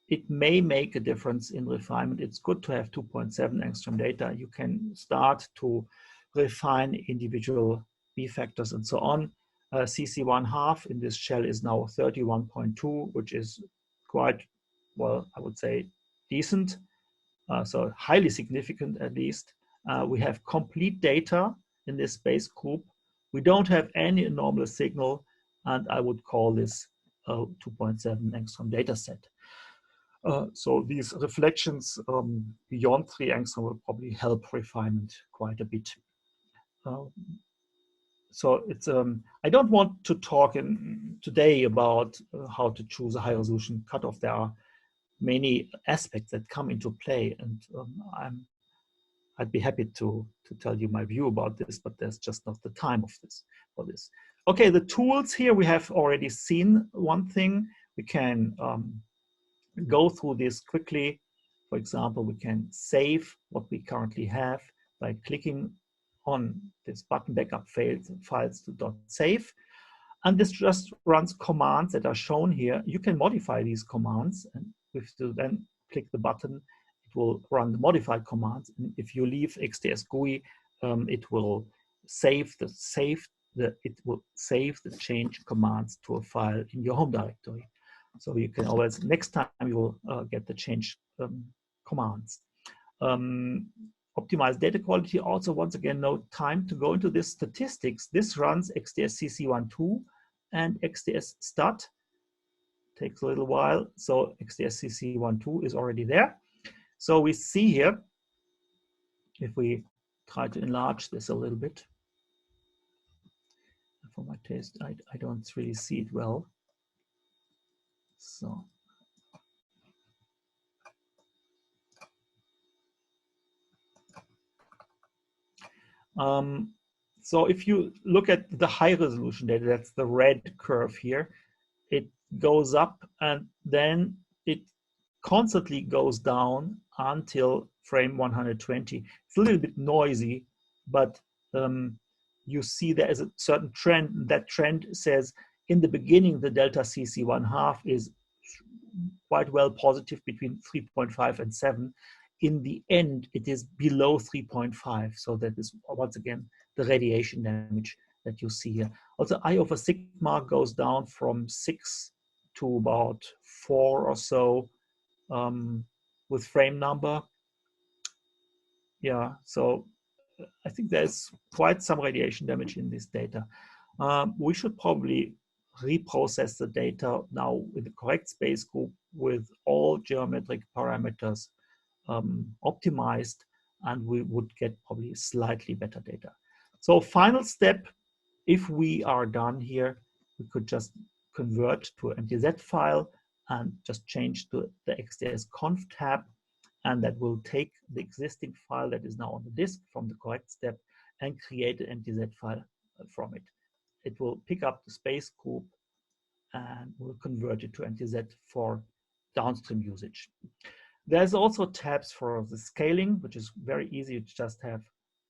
it may make a difference in refinement. It's good to have 2.7 angstrom data. You can start to refine individual B factors and so on. CC1/2 in this shell is now 31.2, which is quite, well, I would say decent. So highly significant at least. We have complete data in this base group. We don't have any anomalous signal, and I would call this a 2.7 angstrom data set. So these reflections beyond 3 angstrom will probably help refinement quite a bit. So it's I don't want to talk today about how to choose a high resolution cutoff. There are many aspects that come into play, and I'd be happy to tell you my view about this, but there's just not the time for this. Okay, the tools here, we have already seen one thing. We can go through this quickly. For example, we can save what we currently have by clicking on this button backup files to .save. And this just runs commands that are shown here. You can modify these commands, and if you then click the button, it will run the modified commands. And if you leave XDS GUI, it will save the change commands to a file in your home directory. So you can always, next time you will get the change commands. Optimize data quality. Also, once again, no time to go into this statistics. This runs XDS CC12 and XDS stat. Takes a little while. So XDS CC12 is already there. So we see here, if we try to enlarge this a little bit, for my taste, I don't really see it well. So So if you look at the high resolution data, that's the red curve here, it goes up and then it constantly goes down until frame 120. It's a little bit noisy, but you see there is a certain trend. That trend says in the beginning, the delta CC1/2 is quite well positive between 3.5 and 7. In the end, it is below 3.5. So that is, once again, the radiation damage that you see here. Also, I over sigma goes down from 6 to about 4 or so with frame number. Yeah, so I think there's quite some radiation damage in this data. We should probably reprocess the data now with the correct space group with all geometric parameters optimized, and we would get probably slightly better data. So final step, if we are done here, we could just convert to an MTZ file and just change to the XDS conf tab, and that will take the existing file that is now on the disk from the correct step and create an MTZ file from it. It will pick up the space group and will convert it to MTZ for downstream usage. There's also tabs for the scaling, which is very easy. You just have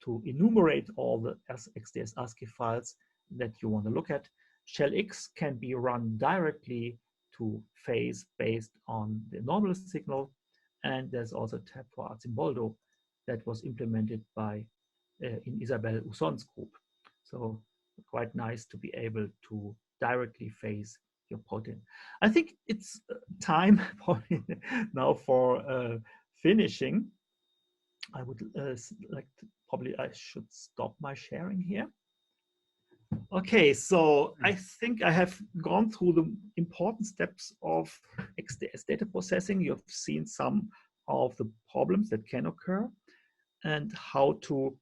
to enumerate all the XDS ASCII files that you want to look at. Shell X can be run directly to phase based on the normal signal. And there's also a tab for Arcimboldo that was implemented by in Isabelle Usson's group. So quite nice to be able to directly phase your protein. I think it's time now for finishing. I would like to, probably I should stop my sharing here. Okay, so I think I have gone through the important steps of XDS data processing. You've seen some of the problems that can occur and how to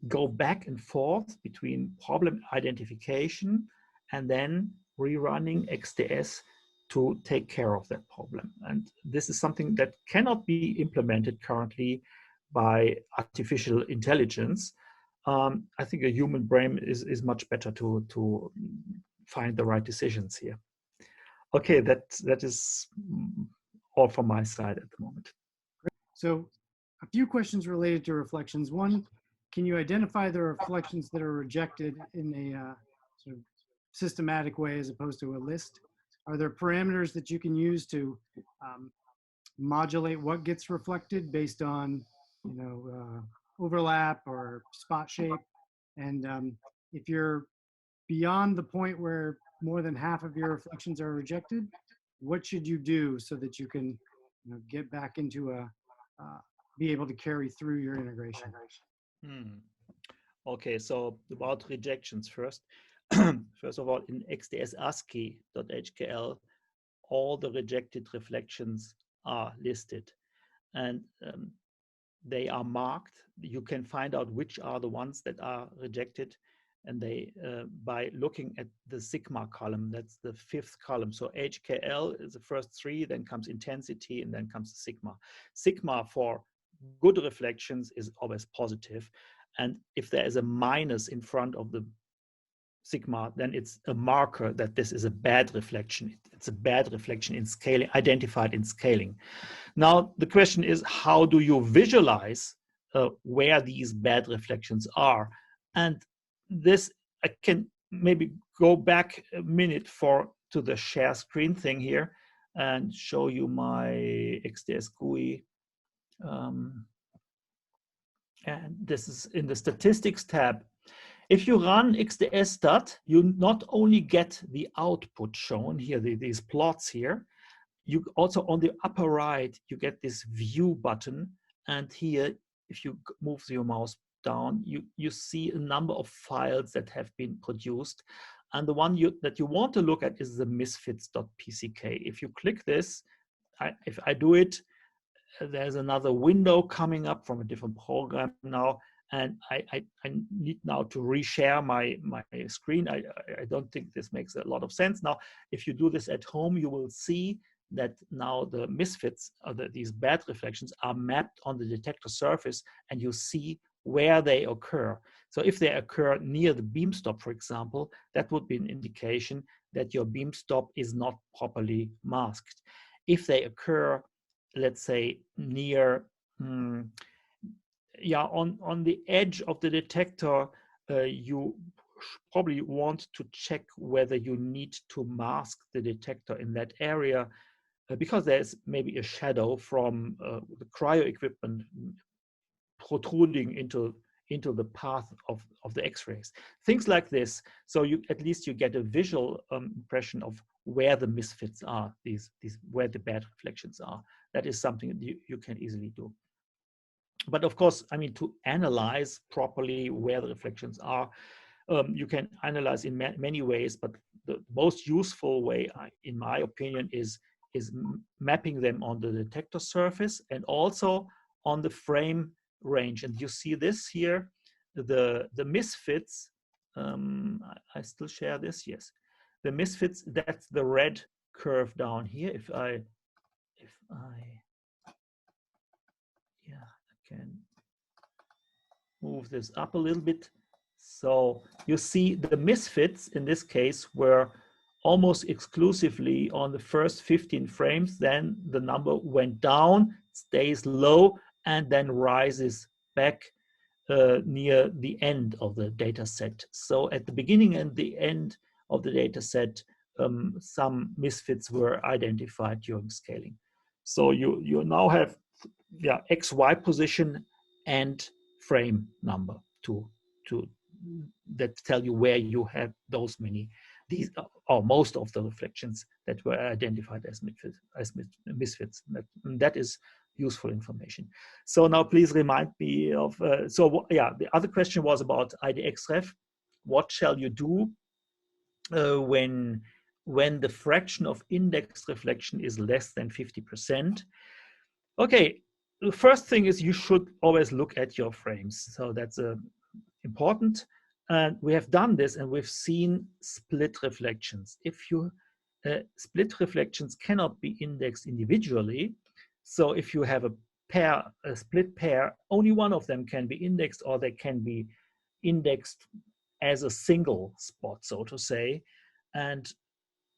go back and forth between problem identification and then rerunning XDS to take care of that problem. And this is something that cannot be implemented currently by artificial intelligence. I think a human brain is much better to find the right decisions here. Okay, that is all from my side at the moment. So a few questions related to reflections. One, can you identify the reflections that are rejected in a sort of systematic way as opposed to a list? Are there parameters that you can use to modulate what gets reflected based on, you know, overlap or spot shape? And if you're beyond the point where more than half of your reflections are rejected, what should you do so that you can, you know, get back into a be able to carry through your integration? Okay, so about rejections first. First of all, in XDS ASCII.HKL, all the rejected reflections are listed, and they are marked. You can find out which are the ones that are rejected, and they by looking at the sigma column. That's the 5th column. So HKL is the first 3, then comes intensity, and then comes the sigma. Sigma for good reflections is always positive, and if there is a minus in front of the sigma, then it's a marker that this is a bad reflection. It's a bad reflection in scaling, identified in scaling. Now, the question is, how do you visualize where these bad reflections are? And this, I can maybe go back a minute to the share screen thing here and show you my XDS GUI. And this is in the statistics tab. If you run XDS.dat, you not only get the output shown here, these plots here, you also on the upper right, you get this view button. And here, if you move your mouse down, you see a number of files that have been produced. And the one that you want to look at is the misfits.pck. If you click this, if I do it, there's another window coming up from a different program now. And I need now to reshare my screen. I don't think this makes a lot of sense. Now, if you do this at home, you will see that now the misfits, these bad reflections, are mapped on the detector surface, and you see where they occur. So if they occur near the beam stop, for example, that would be an indication that your beam stop is not properly masked. If they occur, let's say, near, on the edge of the detector, you probably want to check whether you need to mask the detector in that area, because there's maybe a shadow from the cryo equipment protruding into the path of the X-rays. Things like this. So at least you get a visual impression of where the misfits are, where the bad reflections are. That is something that you can easily do. But of course, I mean, to analyze properly where the reflections are, you can analyze in many ways, but the most useful way, in my opinion, is mapping them on the detector surface and also on the frame range. And you see this here, the misfits. I still share this, yes. The misfits, that's the red curve down here. If I can move this up a little bit. So you see the misfits in this case were almost exclusively on the first 15 frames. Then the number went down, stays low, and then rises back near the end of the data set. So at the beginning and the end of the data set, some misfits were identified during scaling. So you now have XY position and frame number that tell you where you have those many, these or most of the reflections that were identified as misfits. That is useful information. So now please remind me of, the other question was about IDXref. What shall you do when the fraction of indexed reflection is less than 50%? Okay, the first thing is you should always look at your frames. So that's important. And we have done this and we've seen split reflections. If you split reflections cannot be indexed individually. So if you have a split pair, only one of them can be indexed, or they can be indexed as a single spot, so to say. And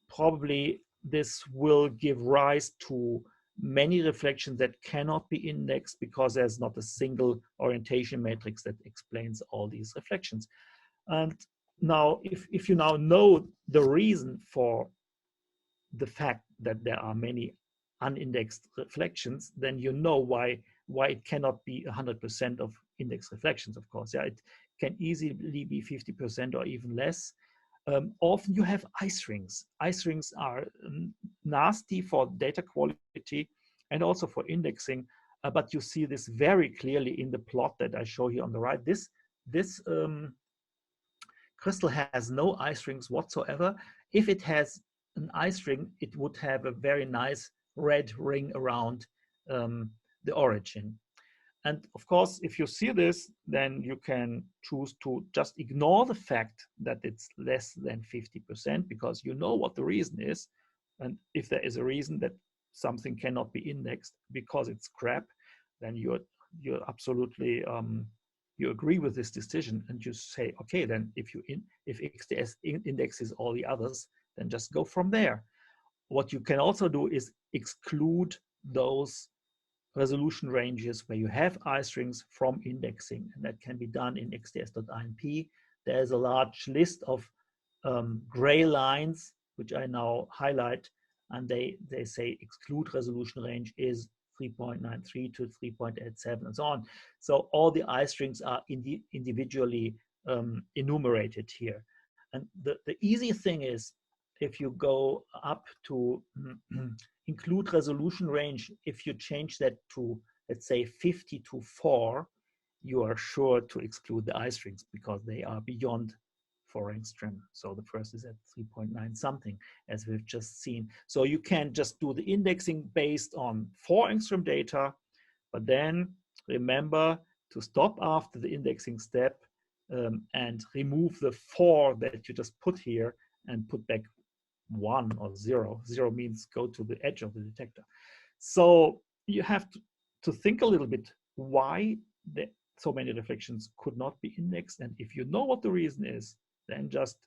probably this will give rise to many reflections that cannot be indexed because there's not a single orientation matrix that explains all these reflections. And now, if you now know the reason for the fact that there are many unindexed reflections, then you know why it cannot be 100% of indexed reflections, of course. Yeah, it can easily be 50% or even less. Often you have ice rings. Ice rings are nasty for data quality and also for indexing, but you see this very clearly in the plot that I show here on the right. This crystal has no ice rings whatsoever. If it has an ice ring, it would have a very nice red ring around the origin. And of course, if you see this, then you can choose to just ignore the fact that it's less than 50% because you know what the reason is. And if there is a reason that something cannot be indexed because it's crap, then you're absolutely, you agree with this decision and you say, okay, then if XDS indexes all the others, then just go from there. What you can also do is exclude those resolution ranges where you have ice rings from indexing, and that can be done in XDS.INP. There's a large list of gray lines, which I now highlight, and they say exclude resolution range is 3.93 to 3.87 and so on. So all the ice rings are individually enumerated here. And the easy thing is, if you go up to include resolution range, if you change that to, let's say, 50 to 4, you are sure to exclude the ice rings because they are beyond 4 angstrom. So the first is at 3.9 something, as we've just seen. So you can just do the indexing based on 4 angstrom data, but then remember to stop after the indexing step and remove the 4 that you just put here and put back 1 or 0. 0 means go to the edge of the detector. So you have to think a little bit why so many reflections could not be indexed. And if you know what the reason is, then just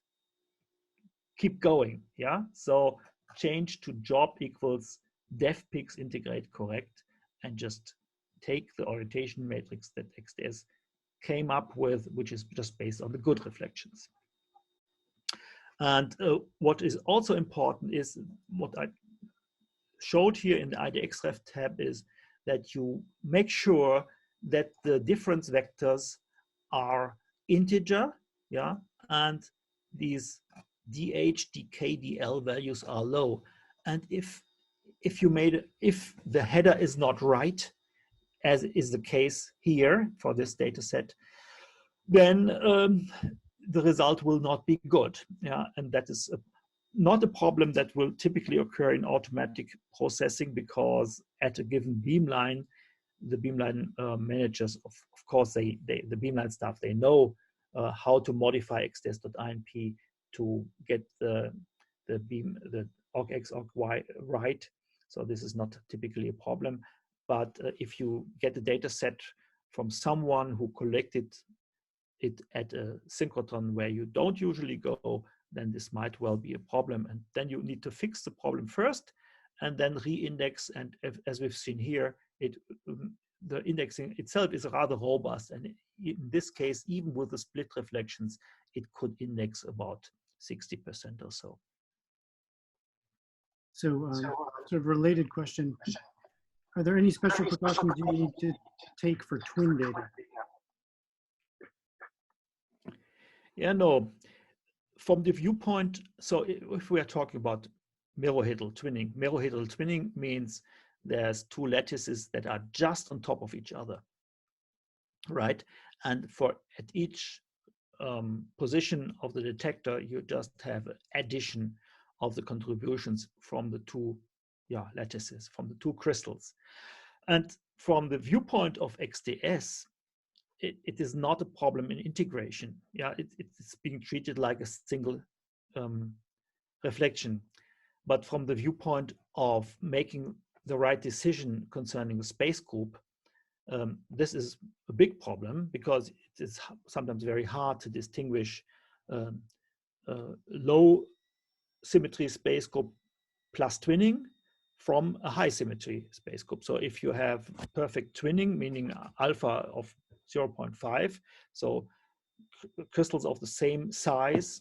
keep going. Yeah. So change to job equals def pix integrate correct, and just take the orientation matrix that XDS came up with, which is just based on the good reflections. And what is also important is what I showed here in the IDXref tab is that you make sure that the difference vectors are integer, yeah, and these DH, DK, DL values are low. And if the header is not right, as is the case here for this data set, then the result will not be good. Yeah, and that is not a problem that will typically occur in automatic processing, because at a given beamline, the beamline managers, of course, the beamline staff, they know how to modify XDS.INP to get the OGX, OGY right. So this is not typically a problem. But if you get the data set from someone who collected it at a synchrotron where you don't usually go, then this might well be a problem. And then you need to fix the problem first and then re-index. And as we've seen here, the indexing itself is rather robust. And in this case, even with the split reflections, it could index about 60% or so. So sort of related question, are there any special precautions you need to take for twin data? Yeah, no. From the viewpoint, so if we are talking about mirrorhedral twinning means there's two lattices that are just on top of each other, right? And at each position of the detector, you just have an addition of the contributions from the two lattices, from the two crystals. And from the viewpoint of XDS, it is not a problem in integration. Yeah, it's being treated like a single reflection. But from the viewpoint of making the right decision concerning the space group, this is a big problem, because it is sometimes very hard to distinguish low symmetry space group plus twinning from a high symmetry space group. So if you have perfect twinning, meaning alpha of 0.5, so crystals of the same size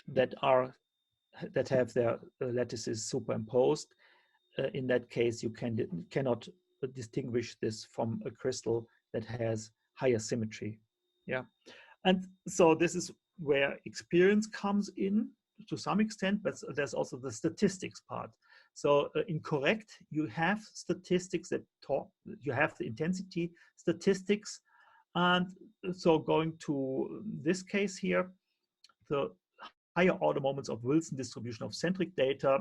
that have their lattices superimposed, in that case you cannot distinguish this from a crystal that has higher symmetry. Yeah, and so this is where experience comes in to some extent, but there's also the statistics part. So in correct, you have statistics that you have the intensity statistics. And so going to this case here, the higher order moments of Wilson distribution of centric data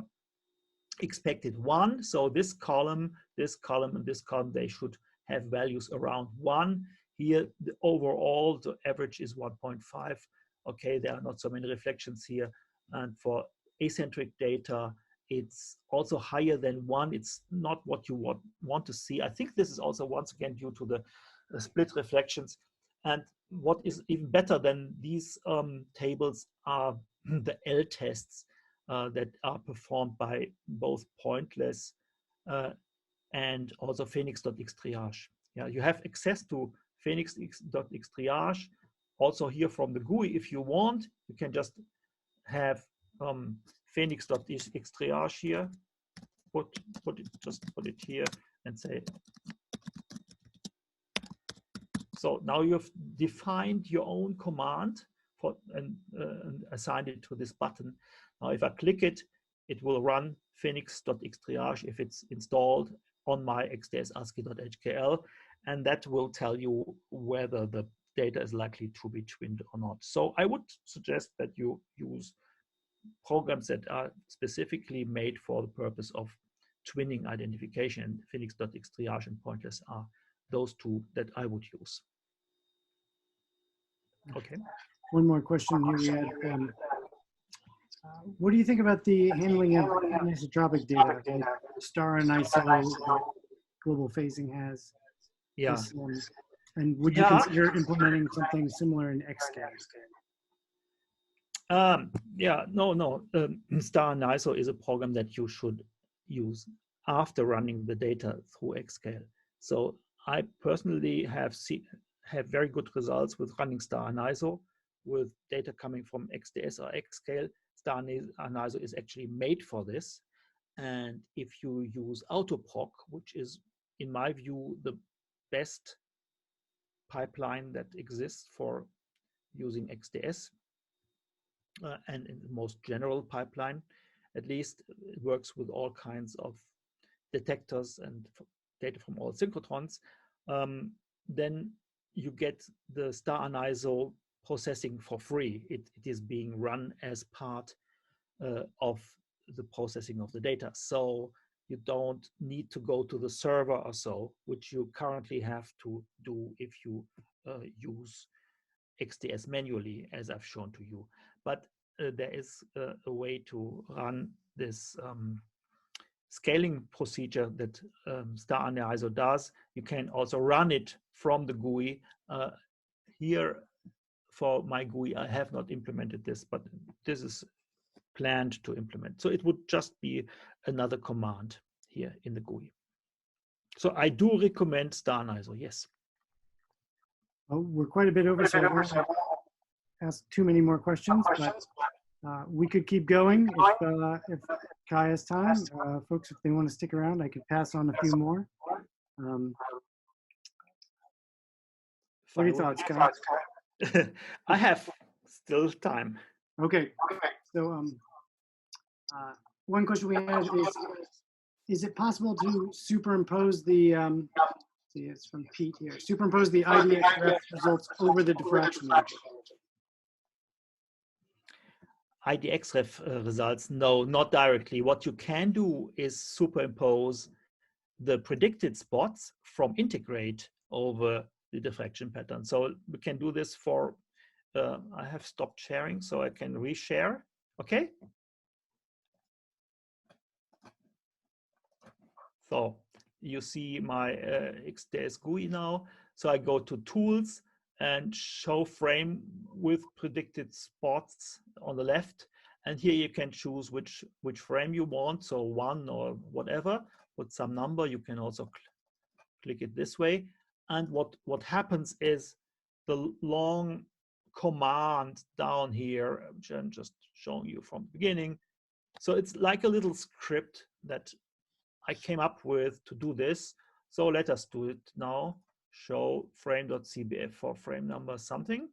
expected 1. So this column, and this column, they should have values around 1. Here, the overall, the average is 1.5. Okay, there are not so many reflections here. And for acentric data, it's also higher than 1. It's not what you want to see. I think this is also, once again, due to the split reflections. And what is even better than these tables are the L tests that are performed by both pointless and also Phoenix.x triage. Yeah, you have access to Phoenix.x triage also here from the GUI. If you want, you can just have Phoenix.x triage here, put it here and say. So now you've defined your own command and assigned it to this button. Now if I click it, it will run Phoenix.x triage if it's installed on my XDS ASCII.HKL, and that will tell you whether the data is likely to be twinned or not. So I would suggest that you use programs that are specifically made for the purpose of twinning identification. Phoenix.x triage and pointless are those two that I would use. Okay. One more question here. We had, what do you think about the handling of anisotropic data, like star and ISO global phasing has? Yeah. This, And would you consider implementing something similar in XScale? Yeah, no. Star and ISO is a program that you should use after running the data through XScale. So I personally have very good results with running Star and ISO with data coming from XDS or XScale. Star and ISO is actually made for this. And if you use AutoProc, which is, in my view, the best pipeline that exists for using XDS, and in the most general pipeline, at least it works with all kinds of detectors and data from all synchrotrons, then you get the Star and ISO processing for free. It is being run as part of the processing of the data. So you don't need to go to the server or so, which you currently have to do if you use XDS manually, as I've shown to you. But there is a way to run this scaling procedure that Star and ISO does. You can also run it from the GUI. Here, for my GUI, I have not implemented this, but this is planned to implement. So it would just be another command here in the GUI. So I do recommend Star and ISO, yes. Well, we're quite a bit over, so I won't ask too many more questions, but we could keep going if Kai has time. Folks, if they want to stick around, I could pass on a few more. What are your thoughts, Kai? I have still time. Okay. So one question we had is it possible to superimpose the, see, it's from Pete here, superimpose the IDXRF results over the diffraction rate? IDXRF results, no, not directly. What you can do is superimpose the predicted spots from integrate over the diffraction pattern. So we can do this for, I have stopped sharing, so I can reshare, okay? So you see my XDS GUI now. So I go to Tools and Show Frame with Predicted Spots on the left. And here you can choose which frame you want. So 1 or whatever, put some number. You can also click it this way. And what happens is the long command down here, which I'm just showing you from the beginning. So it's like a little script that I came up with to do this. So let us do it now. Show frame.cbf for frame number something.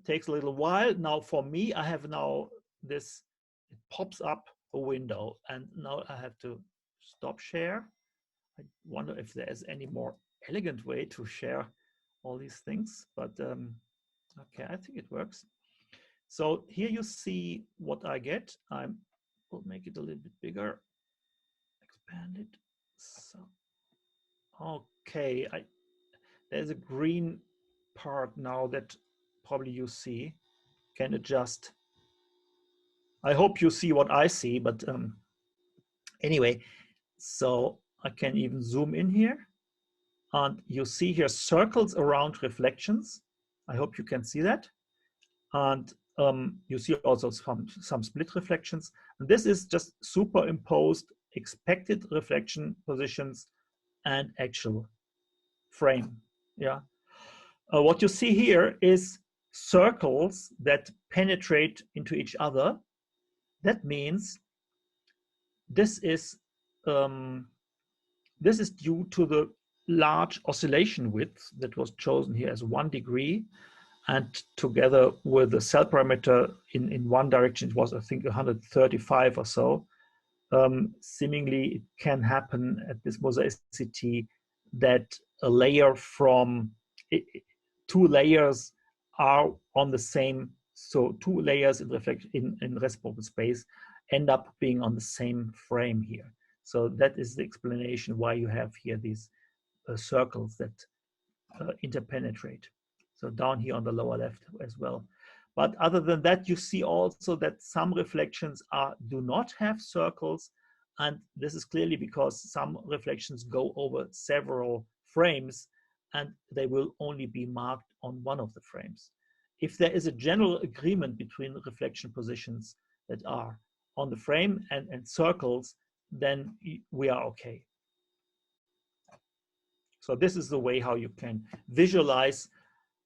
Takes a little while. Now for me, I have now this, it pops up a window, and now I have to stop share. I wonder if there's any more elegant way to share all these things, but okay, I think it works. So here you see what I get. I will make it a little bit bigger. Expand it. So, okay, there's a green part now that probably you see. Can adjust. I hope you see what I see, but anyway, so I can even zoom in here, and you see here circles around reflections. I hope you can see that, and you see also some split reflections. And this is just superimposed expected reflection positions and actual frame. Yeah. What you see here is circles that penetrate into each other. That means this is due to the large oscillation width that was chosen here as 1 degree, and together with the cell parameter in one direction, it was, I think, 135 or so. Seemingly, it can happen at this mosaicity that a layer from 2 layers are on the same, so 2 layers in reciprocal space end up being on the same frame here. So that is the explanation why you have here these circles that interpenetrate. So down here on the lower left as well. But other than that, you see also that some reflections do not have circles. And this is clearly because some reflections go over several frames. and they will only be marked on one of the frames. If there is a general agreement between reflection positions that are on the frame and circles, then we are okay. So this is the way how you can visualize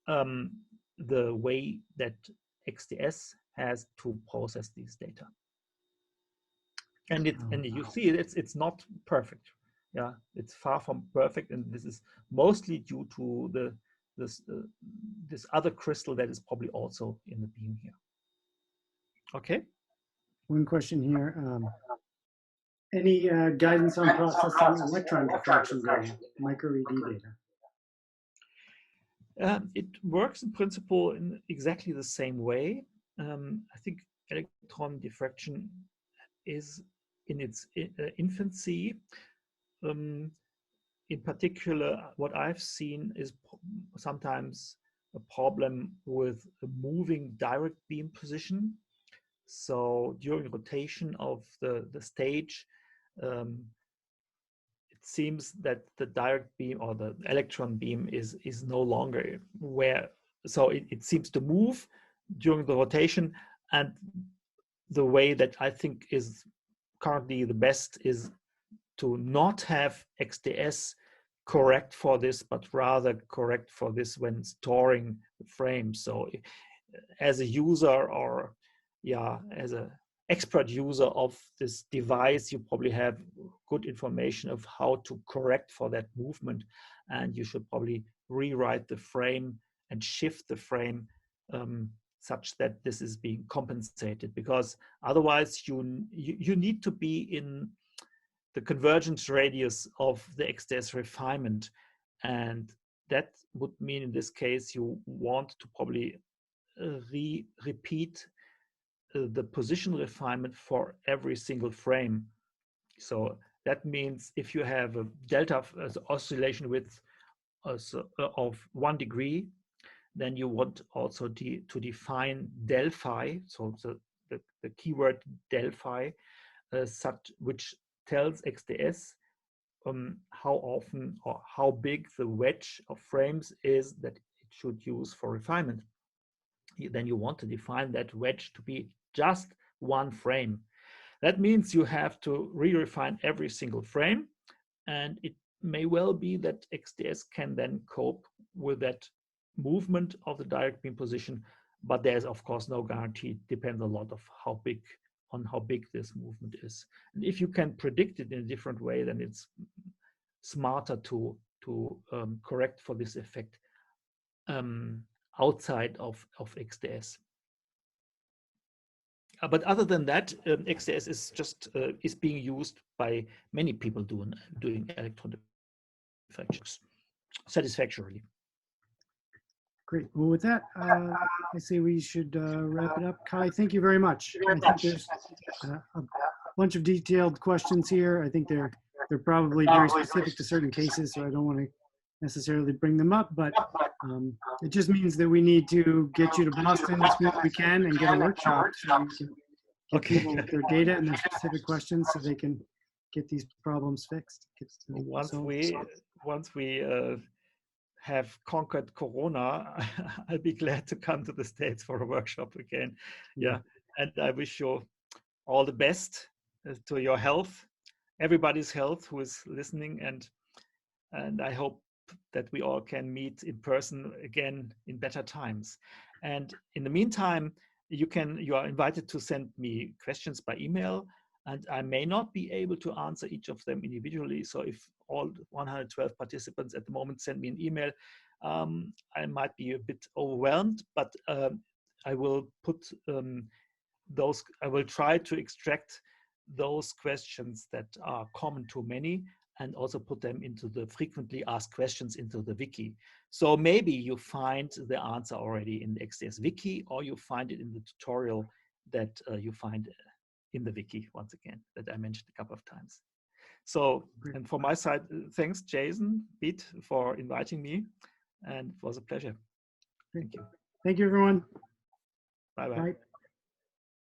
the way that XDS has to process these data. And you see it's not perfect. Yeah, it's far from perfect, and this is mostly due to this other crystal that is probably also in the beam here. Okay. One question here. Any guidance on processing electron diffraction data, micro-ED data? It works in principle in exactly the same way. I think electron diffraction is in its infancy. In particular, what I've seen is sometimes a problem with a moving direct beam position. So during rotation of the stage, it seems that the direct beam or the electron beam is no longer where, so it seems to move during the rotation, and the way that I think is currently the best is to not have XDS correct for this, but rather correct for this when storing the frame. So as a user, or as an expert user of this device, you probably have good information of how to correct for that movement, and you should probably rewrite the frame and shift the frame such that this is being compensated, because otherwise you need to be in the convergence radius of the XDS refinement, and that would mean in this case you want to probably repeat the position refinement for every single frame. So that means if you have a delta oscillation width of 1 degree, then you want also to define del phi, so the keyword del phi, which tells XDS how often or how big the wedge of frames is that it should use for refinement. Then you want to define that wedge to be just 1 frame. That means you have to re-refine every single frame, and it may well be that XDS can then cope with that movement of the direct beam position, but there's of course no guarantee. It depends a lot of how big this movement is. And if you can predict it in a different way, then it's smarter to correct for this effect outside of XDS. But other than that, XDS is just is being used by many people doing electron diffractions satisfactorily. Great. Well, with that, I say we should wrap it up. Kai, thank you very much. I think there's a bunch of detailed questions here. I think they're probably very specific to certain cases, so I don't want to necessarily bring them up, but it just means that we need to get you to Boston as soon as we can and get a workshop so we can get people their data and their specific questions so they can get these problems fixed. Once we have conquered Corona, I'll be glad to come to the States for a workshop again. Yeah, and I wish you all the best to your health, everybody's health who is listening, and I hope that we all can meet in person again in better times. And in the meantime, you are invited to send me questions by email, and I may not be able to answer each of them individually. So if all 112 participants at the moment send me an email, I might be a bit overwhelmed, but I will put I will try to extract those questions that are common to many and also put them into the frequently asked questions into the wiki. So maybe you find the answer already in the XDS wiki, or you find it in the tutorial that you find in the wiki, once again, that I mentioned a couple of times. So, and from my side, thanks, Jason, Pete, for inviting me, and it was a pleasure. Thank you. Thank you, everyone. Bye-bye. Bye.